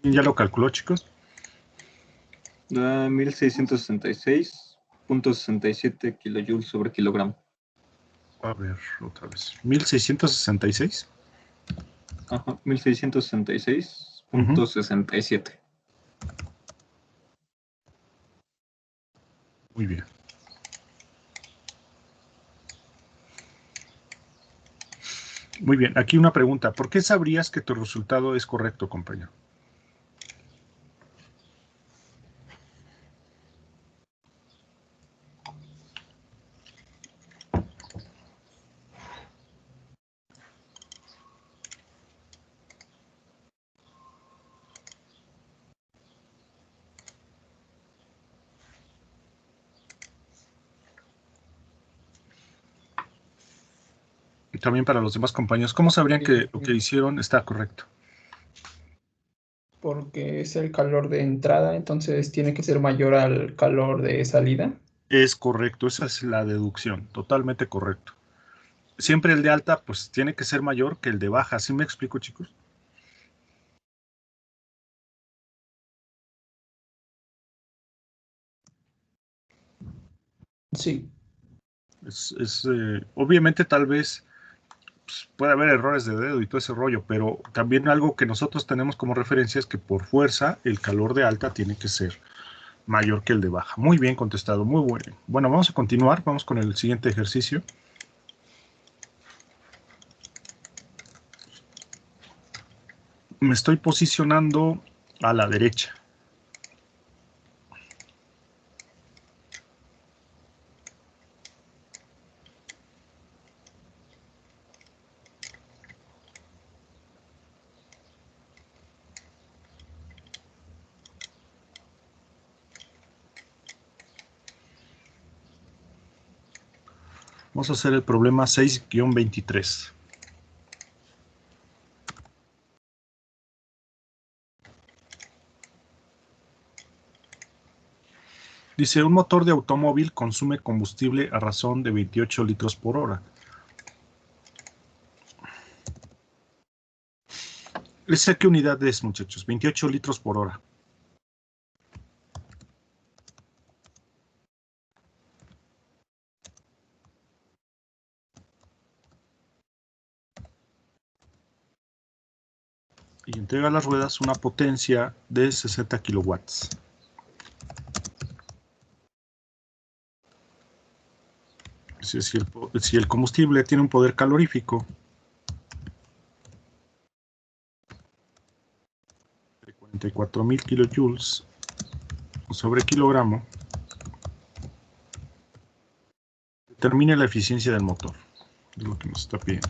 ¿Ya lo calculó, chicos? Da 1666.67 kilojoules sobre kilogramo. A ver, otra vez. 1666. Ajá, 1666.67. Muy bien. Muy bien, aquí una pregunta. ¿Por qué sabrías que tu resultado es correcto, compañero? Y también para los demás compañeros, ¿cómo sabrían que lo que hicieron está correcto? Porque es el calor de entrada, entonces tiene que ser mayor al calor de salida. Es correcto, esa es la deducción, totalmente correcto. Siempre el de alta, pues tiene que ser mayor que el de baja. ¿Sí me explico, chicos? Sí. Obviamente tal vez pues, puede haber errores de dedo y todo ese rollo, pero también algo que nosotros tenemos como referencia es que por fuerza el calor de alta tiene que ser mayor que el de baja. Muy bien contestado, muy bueno. Bueno, vamos a continuar, vamos con el siguiente ejercicio. Me estoy posicionando a la derecha. Vamos a hacer el problema 6-23. Dice, un motor de automóvil consume combustible a razón de 28 litros por hora. ¿Esa qué unidad es, muchachos? 28 litros por hora. Y entrega a las ruedas una potencia de 60 kilowatts. Si el combustible tiene un poder calorífico de 44,000 kilojoules sobre kilogramo, determine la eficiencia del motor. Es lo que nos está pidiendo.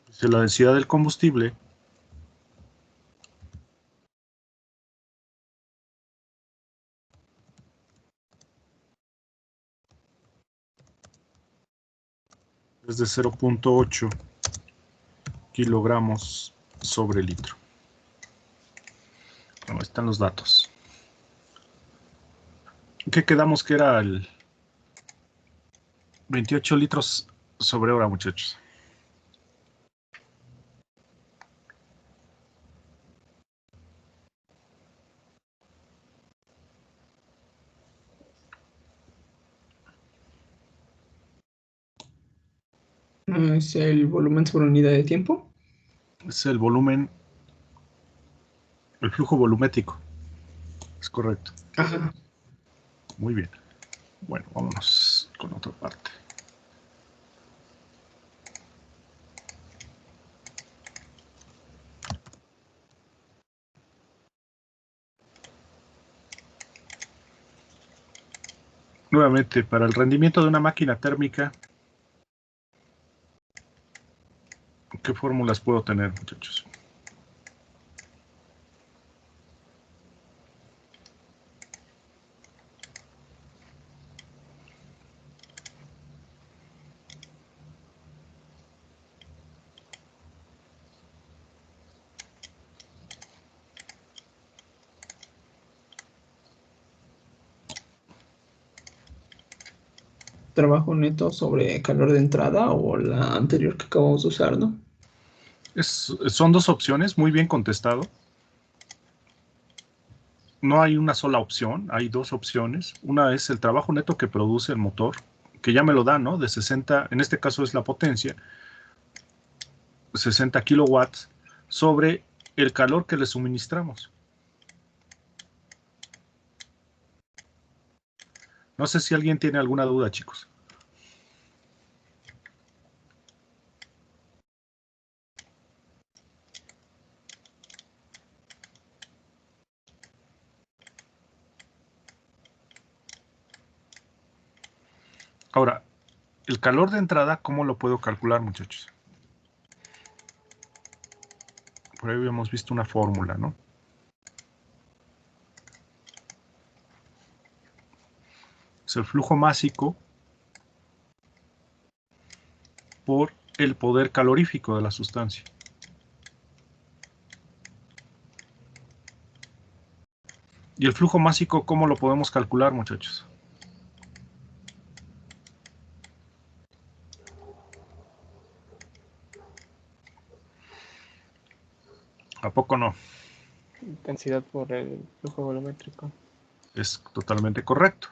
Dice la densidad del combustible es de 0,8 kilogramos sobre litro. Bueno, ahí están los datos. ¿Qué quedamos que era el 28 litros sobre hora, muchachos? Es el volumen sobre unidad de tiempo. Es el volumen, el flujo volumétrico. Es correcto. Ajá. Muy bien. Bueno, vámonos con otra parte. Nuevamente, para el rendimiento de una máquina térmica, ¿qué fórmulas puedo tener, muchachos? Trabajo neto sobre calor de entrada o la anterior que acabamos de usar, ¿no? Son dos opciones, muy bien contestado. No hay una sola opción, hay dos opciones. Una es el trabajo neto que produce el motor, que ya me lo da, ¿no? De 60, en este caso es la potencia, 60 kilowatts, sobre el calor que le suministramos. No sé si alguien tiene alguna duda, chicos. Ahora, el calor de entrada, ¿cómo lo puedo calcular, muchachos? Por ahí habíamos visto una fórmula, ¿no? Es el flujo másico por el poder calorífico de la sustancia. ¿Y el flujo másico cómo lo podemos calcular, muchachos? ¿A poco no? intensidad por el flujo volumétrico. Es totalmente correcto.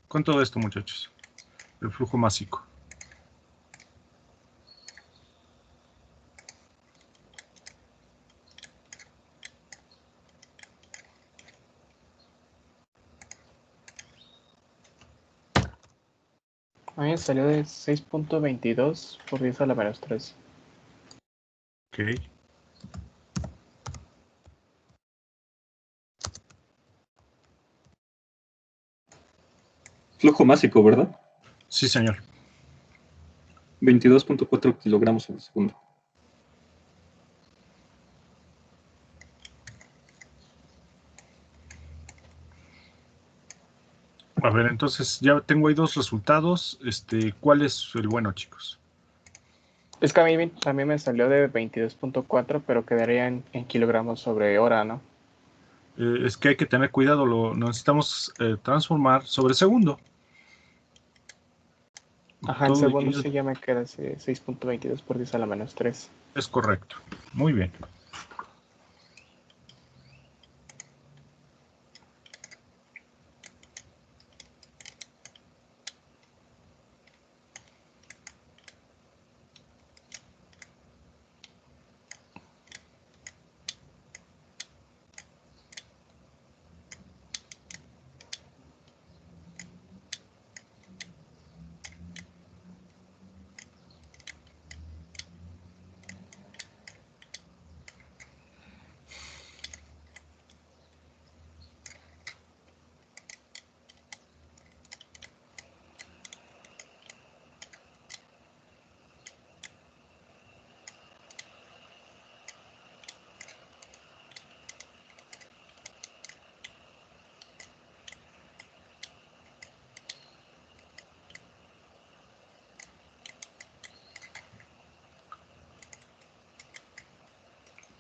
Con todo esto, muchachos, el flujo másico. A mí me salió de 6.22 por 10 a la menos 3. Ok. Flujo másico, ¿verdad? Sí, señor. 22.4 kilogramos en segundo. A ver, entonces ya tengo ahí dos resultados. ¿Cuál es el bueno, chicos? Es que a mí me salió de 22.4, pero quedaría en kilogramos sobre hora, ¿no? Es que hay que tener cuidado, lo necesitamos transformar sobre segundo. Ajá, en Todo segundo dividido sí ya me queda 6.22 por 10 a la menos 3. es correcto. Muy bien.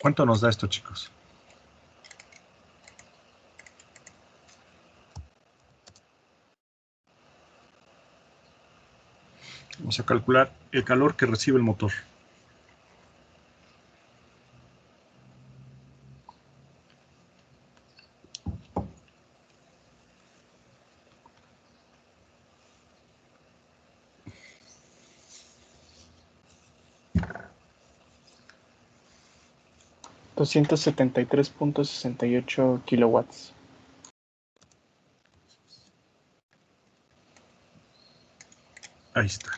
¿Cuánto nos da esto, chicos? Vamos a calcular el calor que recibe el motor. $273.68 kilowatts. Ahí está.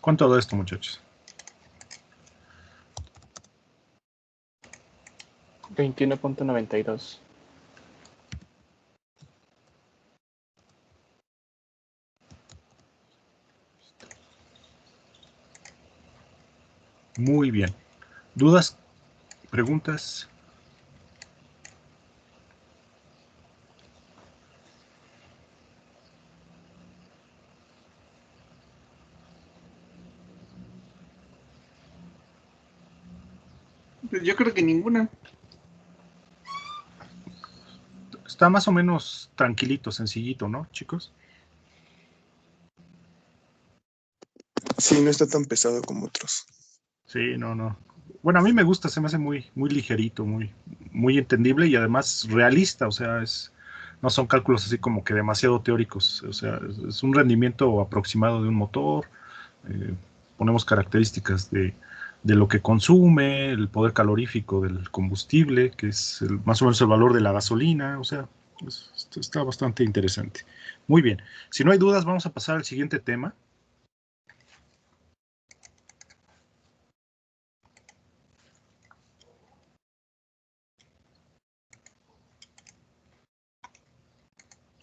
¿Cuánto da esto, muchachos? 21.92. Muy bien. ¿Dudas? ¿Preguntas? Pues yo creo que ninguna. Está más o menos tranquilito, sencillito, ¿no, chicos? Sí, no está tan pesado como otros. Sí, no. Bueno, a mí me gusta, se me hace muy ligerito, muy entendible y además realista, o sea, no son cálculos así como que demasiado teóricos, o sea, es un rendimiento aproximado de un motor, ponemos características de lo que consume, el poder calorífico del combustible, que es más o menos el valor de la gasolina, o sea, está bastante interesante. Muy bien, si no hay dudas, vamos a pasar al siguiente tema.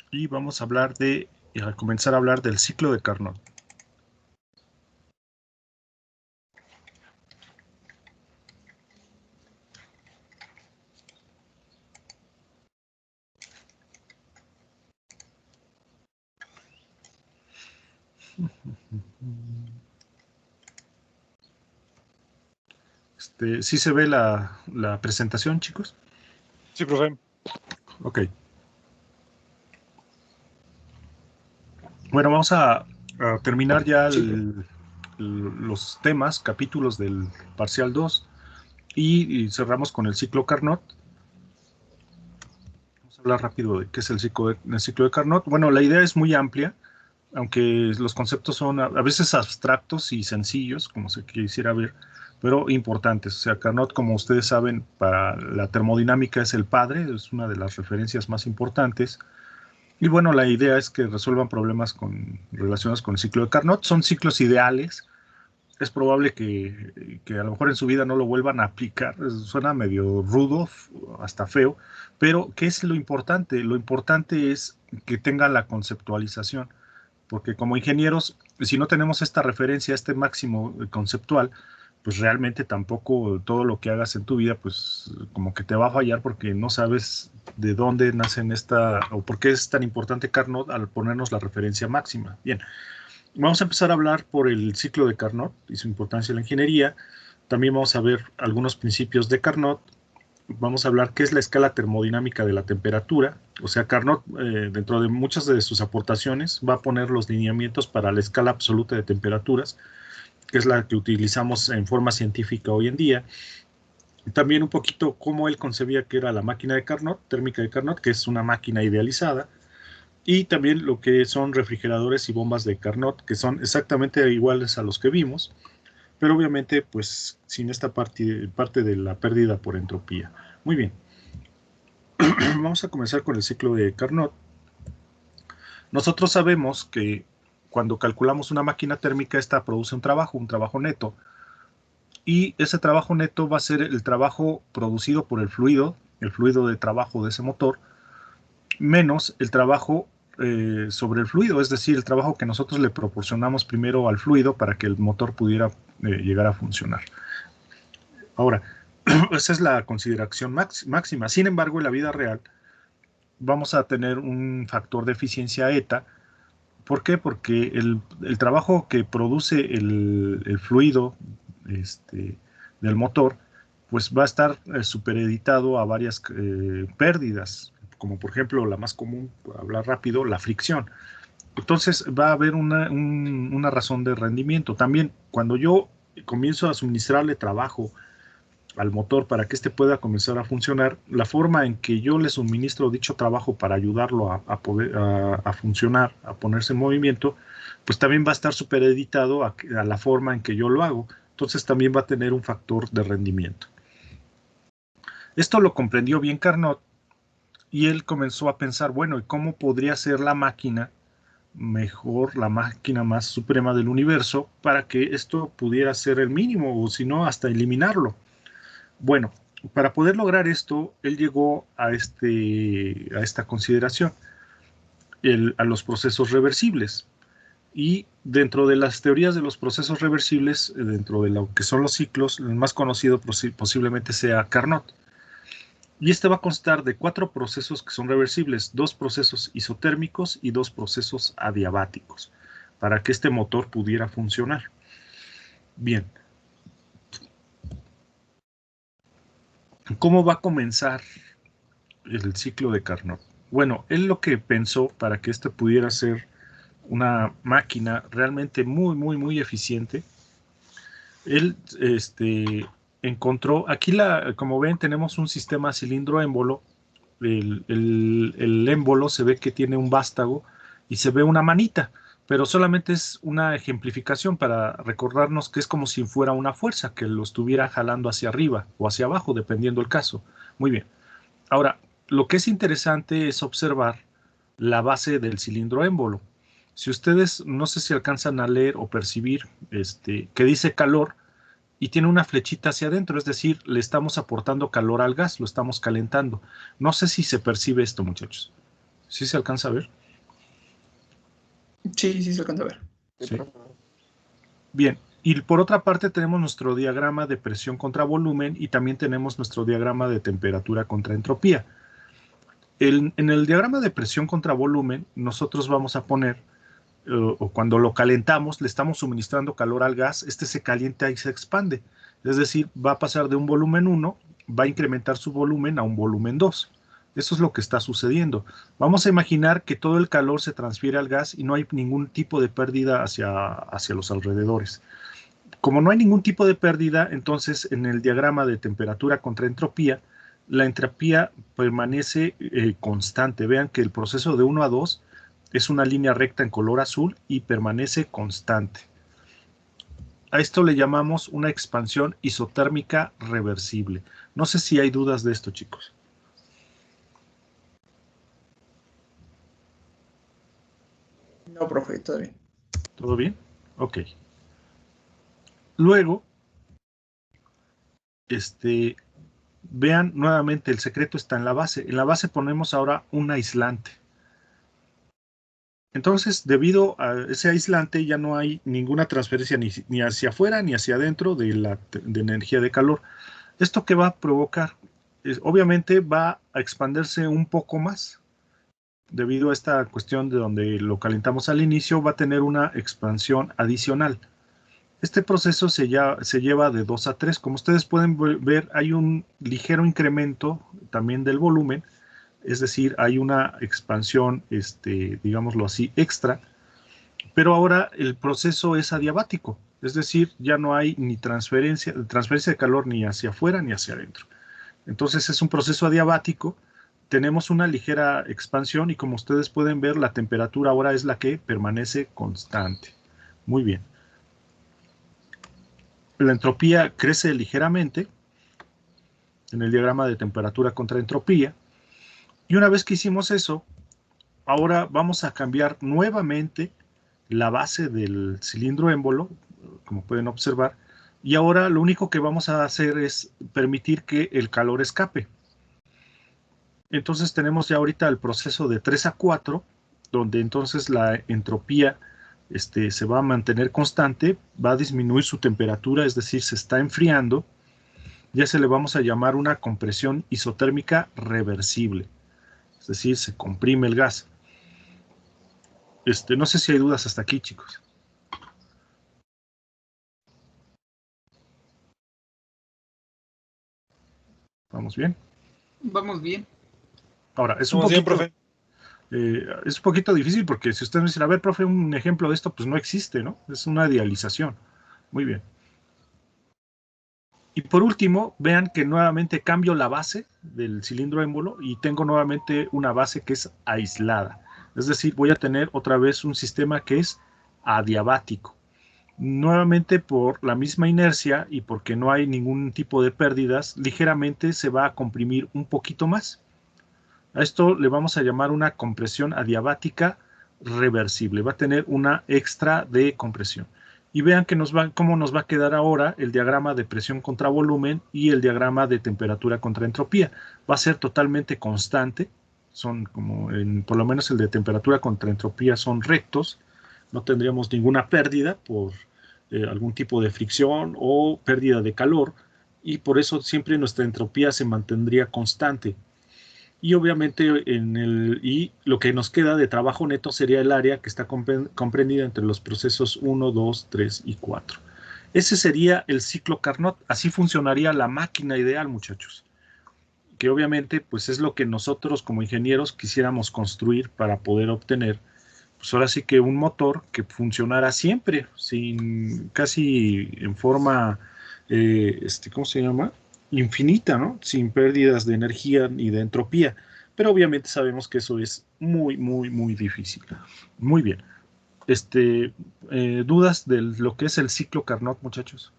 Y vamos a comenzar a hablar del ciclo de Carnot. ¿Sí se ve la presentación, chicos? Sí, profe. Ok. Bueno, vamos a terminar ya los temas, capítulos del parcial 2 y cerramos con el ciclo Carnot. Vamos a hablar rápido de qué es el ciclo de Carnot. Bueno, la idea es muy amplia, aunque los conceptos son a veces abstractos y sencillos, como se quisiera ver, pero importantes. O sea, Carnot, como ustedes saben, para la termodinámica es el padre, es una de las referencias más importantes. Y bueno, la idea es que resuelvan problemas relacionados con el ciclo de Carnot. Son ciclos ideales. Es probable que a lo mejor en su vida no lo vuelvan a aplicar. Suena medio rudo, hasta feo, pero ¿qué es lo importante? Lo importante es que tengan la conceptualización, porque como ingenieros, si no tenemos esta referencia, este máximo conceptual, pues realmente tampoco todo lo que hagas en tu vida, pues como que te va a fallar porque no sabes de dónde nacen o por qué es tan importante Carnot al ponernos la referencia máxima. Bien, vamos a empezar a hablar por el ciclo de Carnot y su importancia en la ingeniería. También vamos a ver algunos principios de Carnot. Vamos a hablar qué es la escala termodinámica de la temperatura. O sea, Carnot, dentro de muchas de sus aportaciones, va a poner los lineamientos para la escala absoluta de temperaturas, que es la que utilizamos en forma científica hoy en día. También un poquito cómo él concebía que era la máquina de Carnot, térmica de Carnot, que es una máquina idealizada. Y también lo que son refrigeradores y bombas de Carnot, que son exactamente iguales a los que vimos, pero obviamente pues sin esta parte de la pérdida por entropía. Muy bien. Vamos a comenzar con el ciclo de Carnot. Nosotros sabemos que cuando calculamos una máquina térmica, esta produce un trabajo neto, y ese trabajo neto va a ser el trabajo producido por el fluido de trabajo de ese motor, menos el trabajo sobre el fluido, es decir, el trabajo que nosotros le proporcionamos primero al fluido para que el motor pudiera llegar a funcionar. Ahora, esa es la consideración máxima. Sin embargo, en la vida real vamos a tener un factor de eficiencia eta. ¿Por qué? Porque el trabajo que produce el fluido del motor, pues va a estar supereditado a varias pérdidas, como por ejemplo la más común, para hablar rápido, la fricción. Entonces va a haber una razón de rendimiento. También cuando yo comienzo a suministrarle trabajo al motor para que éste pueda comenzar a funcionar, la forma en que yo le suministro dicho trabajo para ayudarlo a funcionar, a ponerse en movimiento, pues también va a estar supereditado a la forma en que yo lo hago. Entonces también va a tener un factor de rendimiento. Esto lo comprendió bien Carnot y él comenzó a pensar, bueno, ¿y cómo podría ser la máquina mejor la máquina más suprema del universo para que esto pudiera ser el mínimo, o si no, hasta eliminarlo. Bueno, para poder lograr esto, él llegó a esta consideración, a los procesos reversibles. Y dentro de las teorías de los procesos reversibles, dentro de lo que son los ciclos, el más conocido posiblemente sea Carnot. Y este va a constar de 4 procesos que son reversibles, 2 procesos isotérmicos y 2 procesos adiabáticos, para que este motor pudiera funcionar. Bien. ¿Cómo va a comenzar el ciclo de Carnot? Bueno, él lo que pensó para que este pudiera ser una máquina realmente muy eficiente, él encontró, aquí como ven tenemos un sistema cilindro-émbolo, el émbolo se ve que tiene un vástago y se ve una manita, pero solamente es una ejemplificación para recordarnos que es como si fuera una fuerza que lo estuviera jalando hacia arriba o hacia abajo, dependiendo el caso. Muy bien. Ahora, lo que es interesante es observar la base del cilindro émbolo. Si ustedes, no sé si alcanzan a leer o percibir, que dice calor y tiene una flechita hacia adentro, es decir, le estamos aportando calor al gas, lo estamos calentando. No sé si se percibe esto, muchachos. ¿Sí se alcanza a ver? Sí, sí se alcanza a ver. Sí. Bien, y por otra parte tenemos nuestro diagrama de presión contra volumen y también tenemos nuestro diagrama de temperatura contra entropía. En el diagrama de presión contra volumen, nosotros vamos a poner, o cuando lo calentamos, le estamos suministrando calor al gas, este se calienta y se expande. Es decir, va a pasar de un volumen 1, va a incrementar su volumen a un volumen 2. Eso es lo que está sucediendo. Vamos a imaginar que todo el calor se transfiere al gas y no hay ningún tipo de pérdida hacia los alrededores. Como no hay ningún tipo de pérdida, entonces en el diagrama de temperatura contra entropía, la entropía permanece constante. Vean que el proceso de 1 a 2 es una línea recta en color azul y permanece constante. A esto le llamamos una expansión isotérmica reversible. No sé si hay dudas de esto, chicos. No, profe, todo bien. ¿Todo bien? Ok. Luego, vean nuevamente, el secreto está en la base. En la base ponemos ahora un aislante. Entonces, debido a ese aislante, ya no hay ninguna transferencia ni hacia afuera ni hacia adentro de energía de calor. ¿Esto qué va a provocar? Obviamente va a expandirse un poco más. Debido a esta cuestión de donde lo calentamos al inicio, va a tener una expansión adicional. Este proceso se lleva de 2 a 3. Como ustedes pueden ver, hay un ligero incremento también del volumen, es decir, hay una expansión, digámoslo así, extra, pero ahora el proceso es adiabático, es decir, ya no hay ni transferencia de calor ni hacia afuera ni hacia adentro. Entonces es un proceso adiabático, tenemos una ligera expansión y como ustedes pueden ver, la temperatura ahora es la que permanece constante. Muy bien. La entropía crece ligeramente en el diagrama de temperatura contra entropía. Y una vez que hicimos eso, ahora vamos a cambiar nuevamente la base del cilindro émbolo, como pueden observar, y ahora lo único que vamos a hacer es permitir que el calor escape. Entonces tenemos ya ahorita el proceso de 3 a 4, donde entonces la entropía se va a mantener constante, va a disminuir su temperatura, es decir, se está enfriando. Ya se le vamos a llamar una compresión isotérmica reversible. Es decir, se comprime el gas. No sé si hay dudas hasta aquí, chicos. ¿Vamos bien? Vamos bien. Ahora, es un poquito difícil porque si ustedes me dicen, a ver, profe, un ejemplo de esto, pues no existe, ¿no? Es una idealización. Muy bien. Y por último, vean que nuevamente cambio la base del cilindro émbolo y tengo nuevamente una base que es aislada. Es decir, voy a tener otra vez un sistema que es adiabático. Nuevamente por la misma inercia y porque no hay ningún tipo de pérdidas, ligeramente se va a comprimir un poquito más. A esto le vamos a llamar una compresión adiabática reversible, va a tener una extra de compresión. Y vean que cómo nos va a quedar ahora el diagrama de presión contra volumen y el diagrama de temperatura contra entropía. Va a ser totalmente constante, son como, por lo menos el de temperatura contra entropía son rectos, no tendríamos ninguna pérdida por algún tipo de fricción o pérdida de calor, y por eso siempre nuestra entropía se mantendría constante. Y obviamente y lo que nos queda de trabajo neto sería el área que está comprendida entre los procesos 1, 2, 3 y 4. Ese sería el ciclo Carnot. Así funcionaría la máquina ideal, muchachos. Que obviamente pues es lo que nosotros como ingenieros quisiéramos construir para poder obtener, pues ahora sí que un motor que funcionara siempre, casi en forma, ¿cómo se llama? Infinita, ¿no? Sin pérdidas de energía ni de entropía. Pero obviamente sabemos que eso es muy, muy, muy difícil. Muy bien. ¿Dudas de lo que es el ciclo Carnot, muchachos?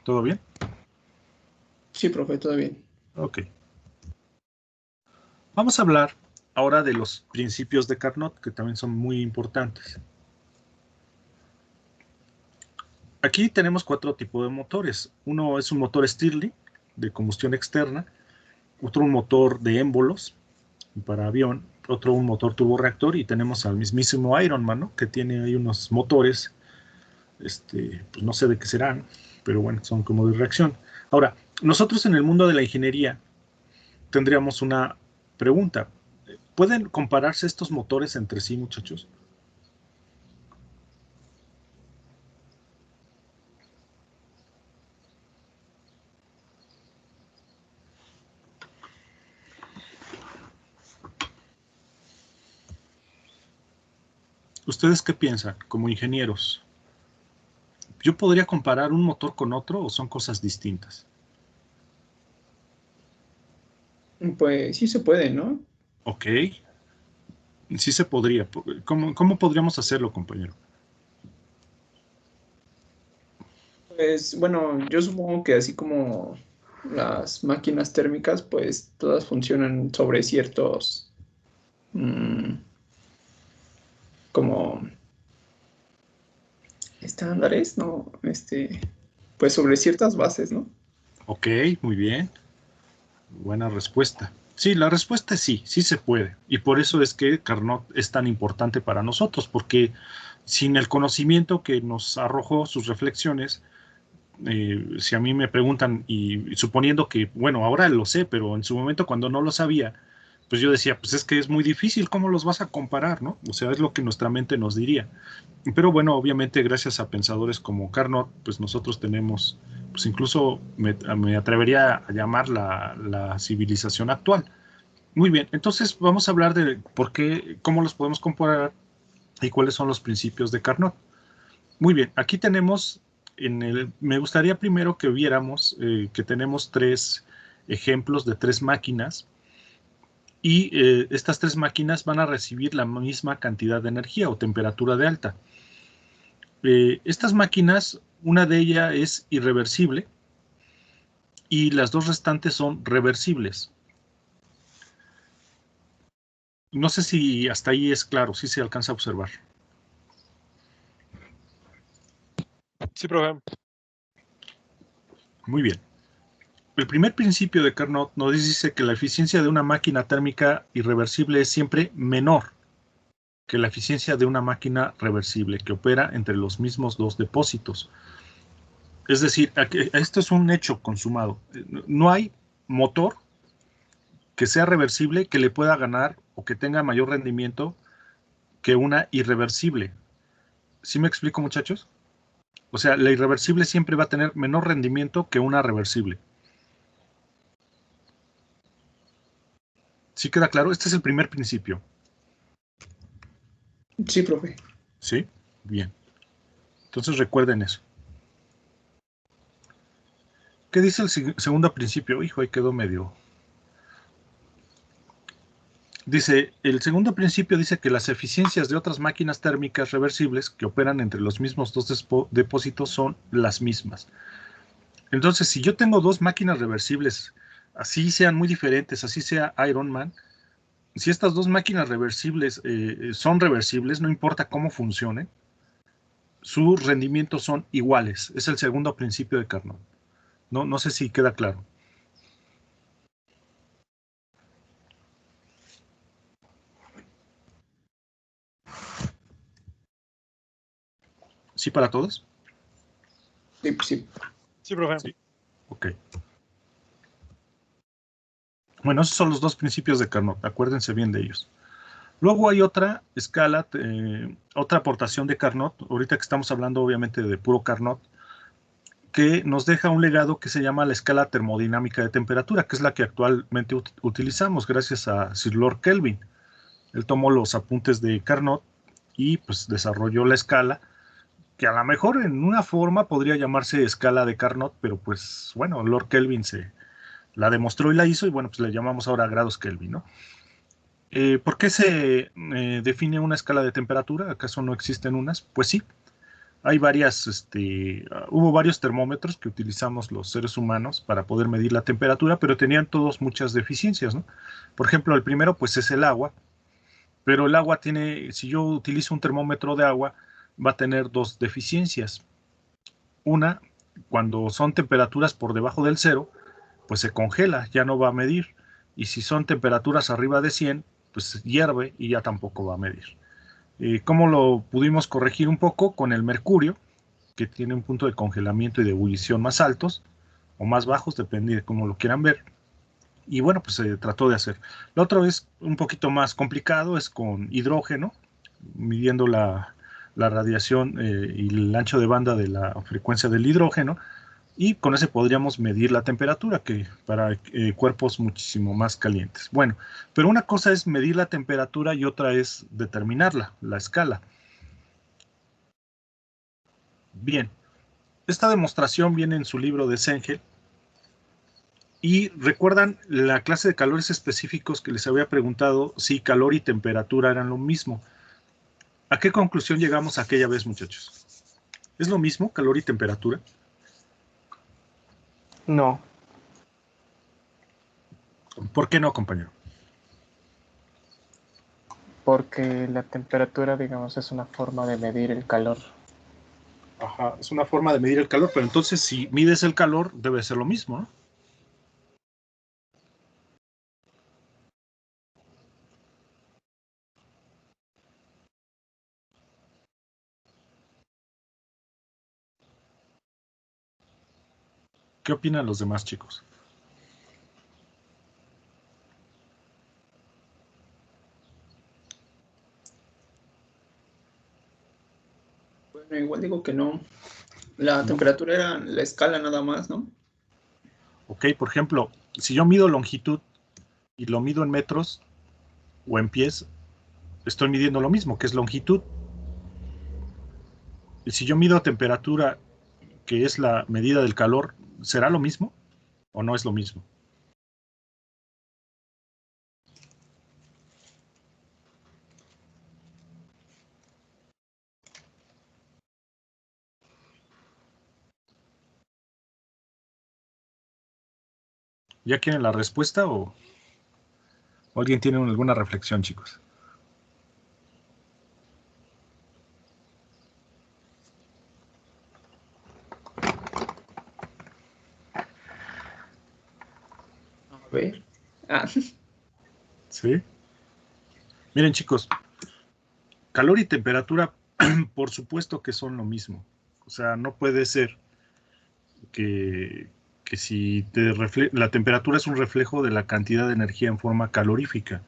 ¿Todo bien? Sí, profe, todo bien. Ok. Vamos a hablar ahora de los principios de Carnot, que también son muy importantes. Aquí tenemos 4 tipos de motores. Uno es un motor Stirling, de combustión externa. Otro un motor de émbolos, para avión. Otro un motor turborreactor. Y tenemos al mismísimo Iron Man, ¿no? Que tiene ahí unos motores, pues no sé de qué serán, pero bueno, son como de reacción. Ahora, nosotros en el mundo de la ingeniería tendríamos una pregunta. ¿Pueden compararse estos motores entre sí, muchachos? ¿Ustedes qué piensan como ingenieros? ¿Yo podría comparar un motor con otro o son cosas distintas? Pues sí se puede, ¿no? Ok, sí se podría. ¿Cómo podríamos hacerlo, compañero? Pues bueno, yo supongo que así como las máquinas térmicas, pues todas funcionan sobre ciertos, mm, como estándares, ¿no? Pues sobre ciertas bases, ¿no? Ok, muy bien. Buena respuesta. Sí, la respuesta es sí, sí se puede. Y por eso es que Carnot es tan importante para nosotros, porque sin el conocimiento que nos arrojó sus reflexiones, si a mí me preguntan, y suponiendo que, bueno, ahora lo sé, pero en su momento cuando no lo sabía, pues yo decía, pues es que es muy difícil, ¿cómo los vas a comparar, no? O sea, es lo que nuestra mente nos diría. Pero bueno, obviamente gracias a pensadores como Carnot, pues nosotros tenemos, pues incluso me atrevería a llamar la civilización actual. Muy bien, entonces vamos a hablar de por qué, cómo los podemos comparar y cuáles son los principios de Carnot. Muy bien, aquí tenemos, me gustaría primero que viéramos que tenemos 3 ejemplos de 3 máquinas y estas 3 máquinas van a recibir la misma cantidad de energía o temperatura de alta. Estas máquinas, una de ellas es irreversible y las 2 restantes son reversibles. No sé si hasta ahí es claro, si se alcanza a observar. Sí, profe. Muy bien. El primer principio de Carnot nos dice que la eficiencia de una máquina térmica irreversible es siempre menor que la eficiencia de una máquina reversible que opera entre los mismos 2 depósitos. Es decir, esto es un hecho consumado. No hay motor que sea reversible que le pueda ganar o que tenga mayor rendimiento que una irreversible. ¿Sí me explico, muchachos? O sea, la irreversible siempre va a tener menor rendimiento que una reversible. ¿Sí queda claro? Este es el primer principio. Sí, profe. ¿Sí? Bien. Entonces recuerden eso. ¿Qué dice el segundo principio? Hijo, ahí quedó medio. Dice, el segundo principio dice que las eficiencias de otras máquinas térmicas reversibles que operan entre los mismos dos depósitos son las mismas. Entonces, si yo tengo dos máquinas reversibles, así sean muy diferentes, así sea Iron Man, si estas dos máquinas reversibles son reversibles, no importa cómo funcionen, sus rendimientos son iguales. Es el segundo principio de Carnot. No sé si queda claro. ¿Sí para todos? Sí, sí. Sí, profe. Sí. Ok. Bueno, esos son los dos principios de Carnot. Acuérdense bien de ellos. Luego hay otra escala, otra aportación de Carnot, ahorita que estamos hablando obviamente de puro Carnot, que nos deja un legado que se llama la escala termodinámica de temperatura, que es la que actualmente utilizamos gracias a Sir Lord Kelvin. Él tomó los apuntes de Carnot y pues desarrolló la escala, que a lo mejor en una forma podría llamarse escala de Carnot, pero pues bueno, Lord Kelvin se la demostró y la hizo, y bueno, pues le llamamos ahora grados Kelvin, ¿no? ¿Por qué se define una escala de temperatura? ¿Acaso no existen unas? Pues sí, hay varias, hubo varios termómetros que utilizamos los seres humanos para poder medir la temperatura, pero tenían todos muchas deficiencias, ¿no? Por ejemplo, el primero pues es el agua, pero el agua tiene, si yo utilizo un termómetro de agua, va a tener dos deficiencias. Una, cuando son temperaturas por debajo del cero, pues se congela, ya no va a medir. Y si son temperaturas arriba de 100, pues hierve y ya tampoco va a medir. ¿Cómo lo pudimos corregir un poco? Con el mercurio, que tiene un punto de congelamiento y de ebullición más altos o más bajos, depende de cómo lo quieran ver. Y bueno, pues se trató de hacer. Lo otro es un poquito más complicado, es con hidrógeno, midiendo la radiación y el ancho de banda de la frecuencia del hidrógeno, y con ese podríamos medir la temperatura, que para cuerpos muchísimo más calientes. Bueno, pero una cosa es medir la temperatura y otra es determinarla, la escala. Bien, esta demostración viene en su libro de Sengel, y recuerdan la clase de calores específicos que les había preguntado si calor y temperatura eran lo mismo. ¿A qué conclusión llegamos aquella vez, muchachos? ¿Es lo mismo calor y temperatura? No, ¿Por qué no, compañero? porque la temperatura, digamos, es una forma de medir el calor. Ajá, es una forma de medir el calor, pero entonces si mides el calor debe ser lo mismo, ¿no? ¿Qué opinan los demás, chicos? Bueno, igual digo que no. La ¿No? temperatura era la escala nada más, ¿no? Ok, por ejemplo, si yo mido longitud y lo mido en metros o en pies, estoy midiendo lo mismo, que es longitud. Y si yo mido temperatura, que es la medida del calor, ¿será lo mismo o no es lo mismo? ¿Ya quieren la respuesta o alguien tiene alguna reflexión, chicos? A ver. Ah, ¿Sí? Miren, chicos, calor y temperatura, por supuesto que son lo mismo. O sea, no puede ser que, que si la temperatura es un reflejo de la cantidad de energía en forma calorífica.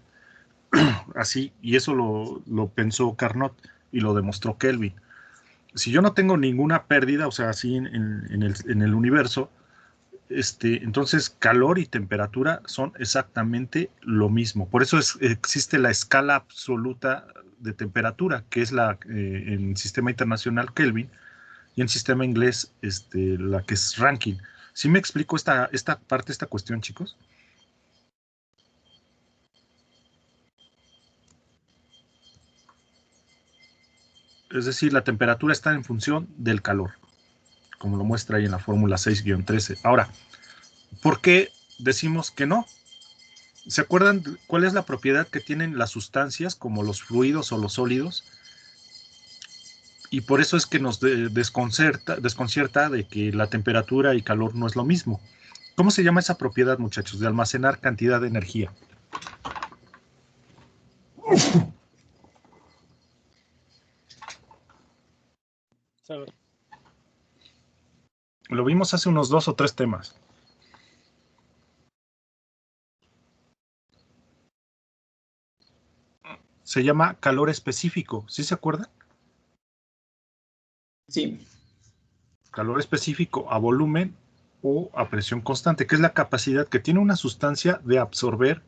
Así, y eso lo pensó Carnot y lo demostró Kelvin. Si yo no tengo ninguna pérdida, o sea, así en el universo, entonces calor y temperatura son exactamente lo mismo. Por eso existe la escala absoluta de temperatura, que es en sistema internacional Kelvin, y en sistema inglés la que es Rankine. ¿Sí me explico esta parte, esta cuestión, chicos? Es decir, la temperatura está en función del calor, como lo muestra ahí en la fórmula 6-13. Ahora, ¿por qué decimos que no? ¿Se acuerdan cuál es la propiedad que tienen las sustancias, como los fluidos o los sólidos? Y por eso es que nos desconcierta de que la temperatura y calor no es lo mismo. ¿Cómo se llama esa propiedad, muchachos? De almacenar cantidad de energía. Lo vimos hace unos 2 o 3 temas. Se llama calor específico. ¿Sí se acuerdan? Sí. Calor específico a volumen o a presión constante, que es la capacidad que tiene una sustancia de absorber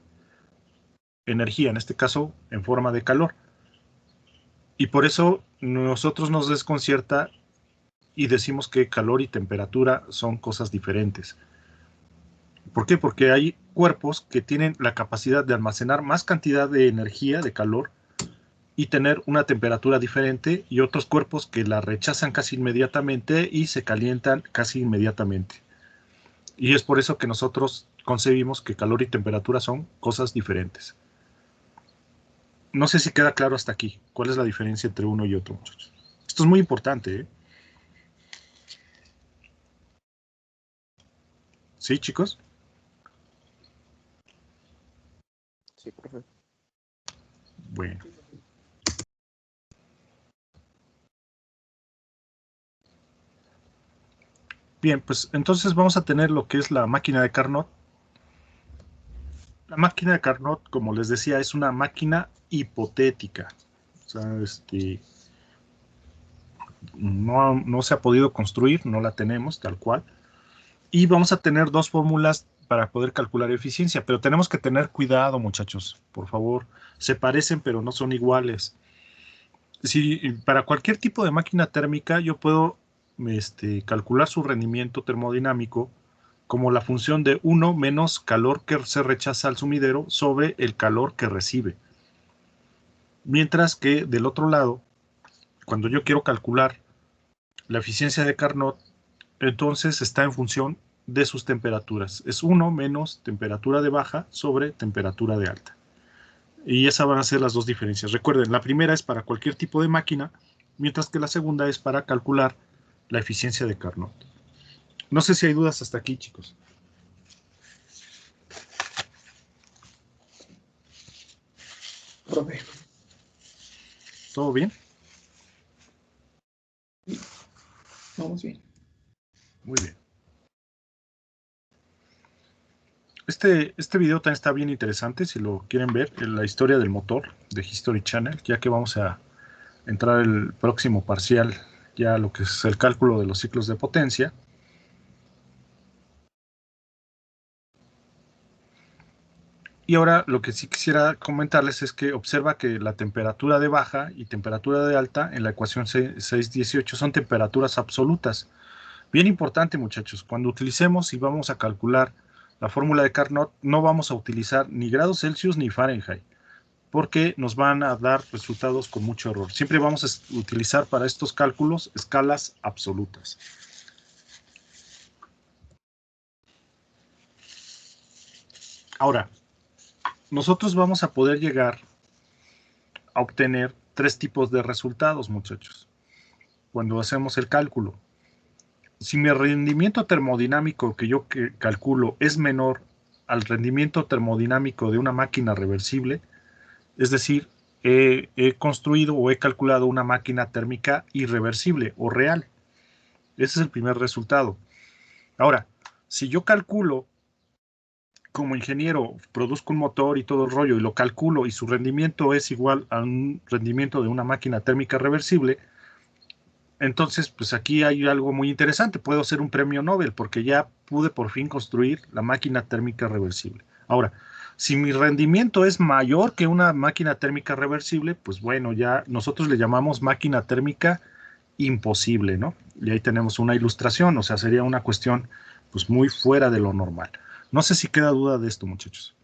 energía, en este caso en forma de calor. Y por eso nosotros nos desconcierta y decimos que calor y temperatura son cosas diferentes. ¿Por qué? Porque hay cuerpos que tienen la capacidad de almacenar más cantidad de energía, de calor, y tener una temperatura diferente, y otros cuerpos que la rechazan casi inmediatamente y se calientan casi inmediatamente. Y es por eso que nosotros concebimos que calor y temperatura son cosas diferentes. No sé si queda claro hasta aquí. ¿Cuál es la diferencia entre uno y otro, muchachos? Esto es muy importante, ¿eh? ¿Sí, chicos? Sí, profe. Bueno. Bien, pues entonces vamos a tener lo que es la máquina de Carnot. La máquina de Carnot, como les decía, es una máquina hipotética. O sea, no se ha podido construir, no la tenemos tal cual. Y vamos a tener 2 fórmulas para poder calcular eficiencia, pero tenemos que tener cuidado, muchachos, por favor. Se parecen, pero no son iguales. Si para cualquier tipo de máquina térmica yo puedo calcular su rendimiento termodinámico como la función de 1 menos calor que se rechaza al sumidero sobre el calor que recibe. Mientras que del otro lado, cuando yo quiero calcular la eficiencia de Carnot, entonces está en función de sus temperaturas. Es 1 menos temperatura de baja sobre temperatura de alta. Y esas van a ser las 2 diferencias. Recuerden, la primera es para cualquier tipo de máquina, mientras que la segunda es para calcular la eficiencia de Carnot. No sé si hay dudas hasta aquí, chicos. Profe. ¿Todo bien? Vamos bien. Muy bien. Este video también está bien interesante, si lo quieren ver, en la historia del motor de History Channel, ya que vamos a entrar el próximo parcial, ya lo que es el cálculo de los ciclos de potencia. Y ahora lo que sí quisiera comentarles es que observa que la temperatura de baja y temperatura de alta en la ecuación 618 son temperaturas absolutas. Bien importante, muchachos, cuando utilicemos y vamos a calcular la fórmula de Carnot, no vamos a utilizar ni grados Celsius ni Fahrenheit, porque nos van a dar resultados con mucho error. Siempre vamos a utilizar para estos cálculos escalas absolutas. Ahora, nosotros vamos a poder llegar a obtener 3 tipos de resultados, muchachos, cuando hacemos el cálculo. Si mi rendimiento termodinámico que yo calculo es menor al rendimiento termodinámico de una máquina reversible, es decir, he construido o he calculado una máquina térmica irreversible o real. Ese es el primer resultado. Ahora, si yo calculo como ingeniero, produzco un motor y todo el rollo y lo calculo y su rendimiento es igual a un rendimiento de una máquina térmica reversible, entonces pues aquí hay algo muy interesante. Puedo ser un premio Nobel porque ya pude por fin construir la máquina térmica reversible. Ahora, si mi rendimiento es mayor que una máquina térmica reversible, pues bueno, ya nosotros le llamamos máquina térmica imposible, ¿no? Y ahí tenemos una ilustración, o sea, sería una cuestión pues muy fuera de lo normal. No sé si queda duda de esto, muchachos.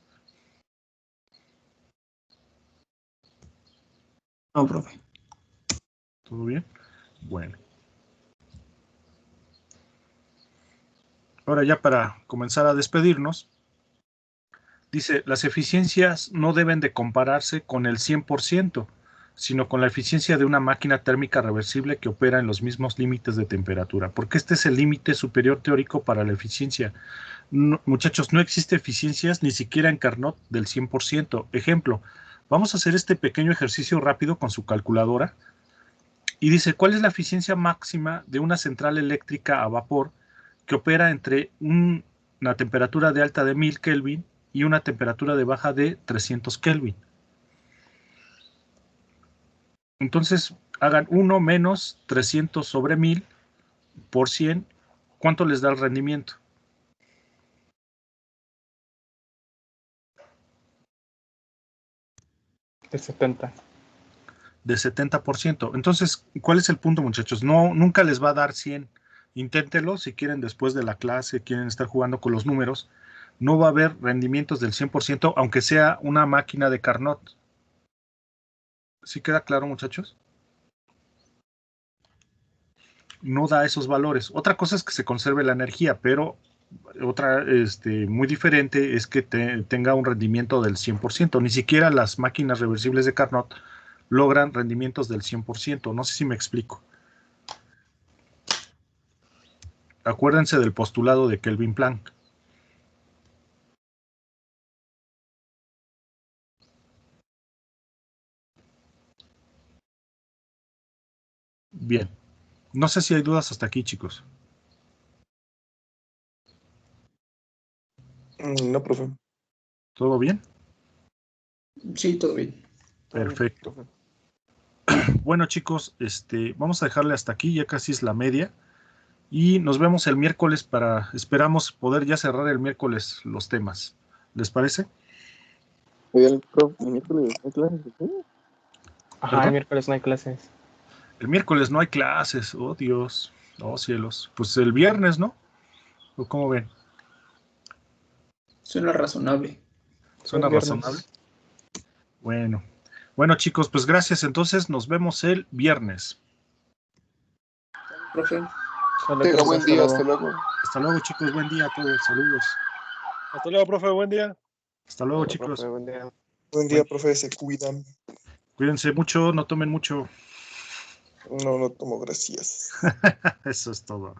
No, profe. ¿Todo bien? Bueno. Ahora ya para comenzar a despedirnos, dice, las eficiencias no deben de compararse con el 100%, sino con la eficiencia de una máquina térmica reversible que opera en los mismos límites de temperatura, porque este es el límite superior teórico para la eficiencia. No, muchachos, no existe eficiencias ni siquiera en Carnot del 100%. Ejemplo, vamos a hacer este pequeño ejercicio rápido con su calculadora y dice, ¿cuál es la eficiencia máxima de una central eléctrica a vapor que opera entre una temperatura de alta de 1000 Kelvin y una temperatura de baja de 300 Kelvin? Entonces, hagan 1 menos 300 sobre 1000 por 100. ¿Cuánto les da el rendimiento? De 70. De 70%. Entonces, ¿cuál es el punto, muchachos? No, nunca les va a dar 100. Inténtelo si quieren después de la clase, quieren estar jugando con los números. No va a haber rendimientos del 100%, aunque sea una máquina de Carnot. ¿Sí queda claro, muchachos? No da esos valores. Otra cosa es que se conserve la energía, pero otra muy diferente es que tenga un rendimiento del 100%. Ni siquiera las máquinas reversibles de Carnot logran rendimientos del 100%. No sé si me explico. Acuérdense del postulado de Kelvin Planck. Bien. No sé si hay dudas hasta aquí, chicos. No, profe. ¿Todo bien? Sí, todo bien. Perfecto. Bueno, chicos, vamos a dejarle hasta aquí, ya casi es la media. Y nos vemos el miércoles esperamos poder ya cerrar el miércoles los temas. ¿Les parece? Oigan, profe, ¿el miércoles hay clases de qué? Ajá, ¿Perdón? el miércoles no hay clases. El miércoles no hay clases. Oh, Dios. Oh, cielos. Pues el viernes, ¿no? ¿O cómo ven? Suena razonable. ¿Suena El viernes. razonable? Bueno. Bueno, chicos, pues gracias. Entonces nos vemos el viernes. Profe. Solo Tenga que buen hasta día, luego. hasta luego. Hasta luego, chicos. Buen día a todos. Saludos. Hasta luego, profe. Buen día. Hasta luego, Hola, chicos. profe, buen día. Buen día, profe, se cuidan. Cuídense mucho, no tomen mucho. No tomo, gracias. Eso es todo.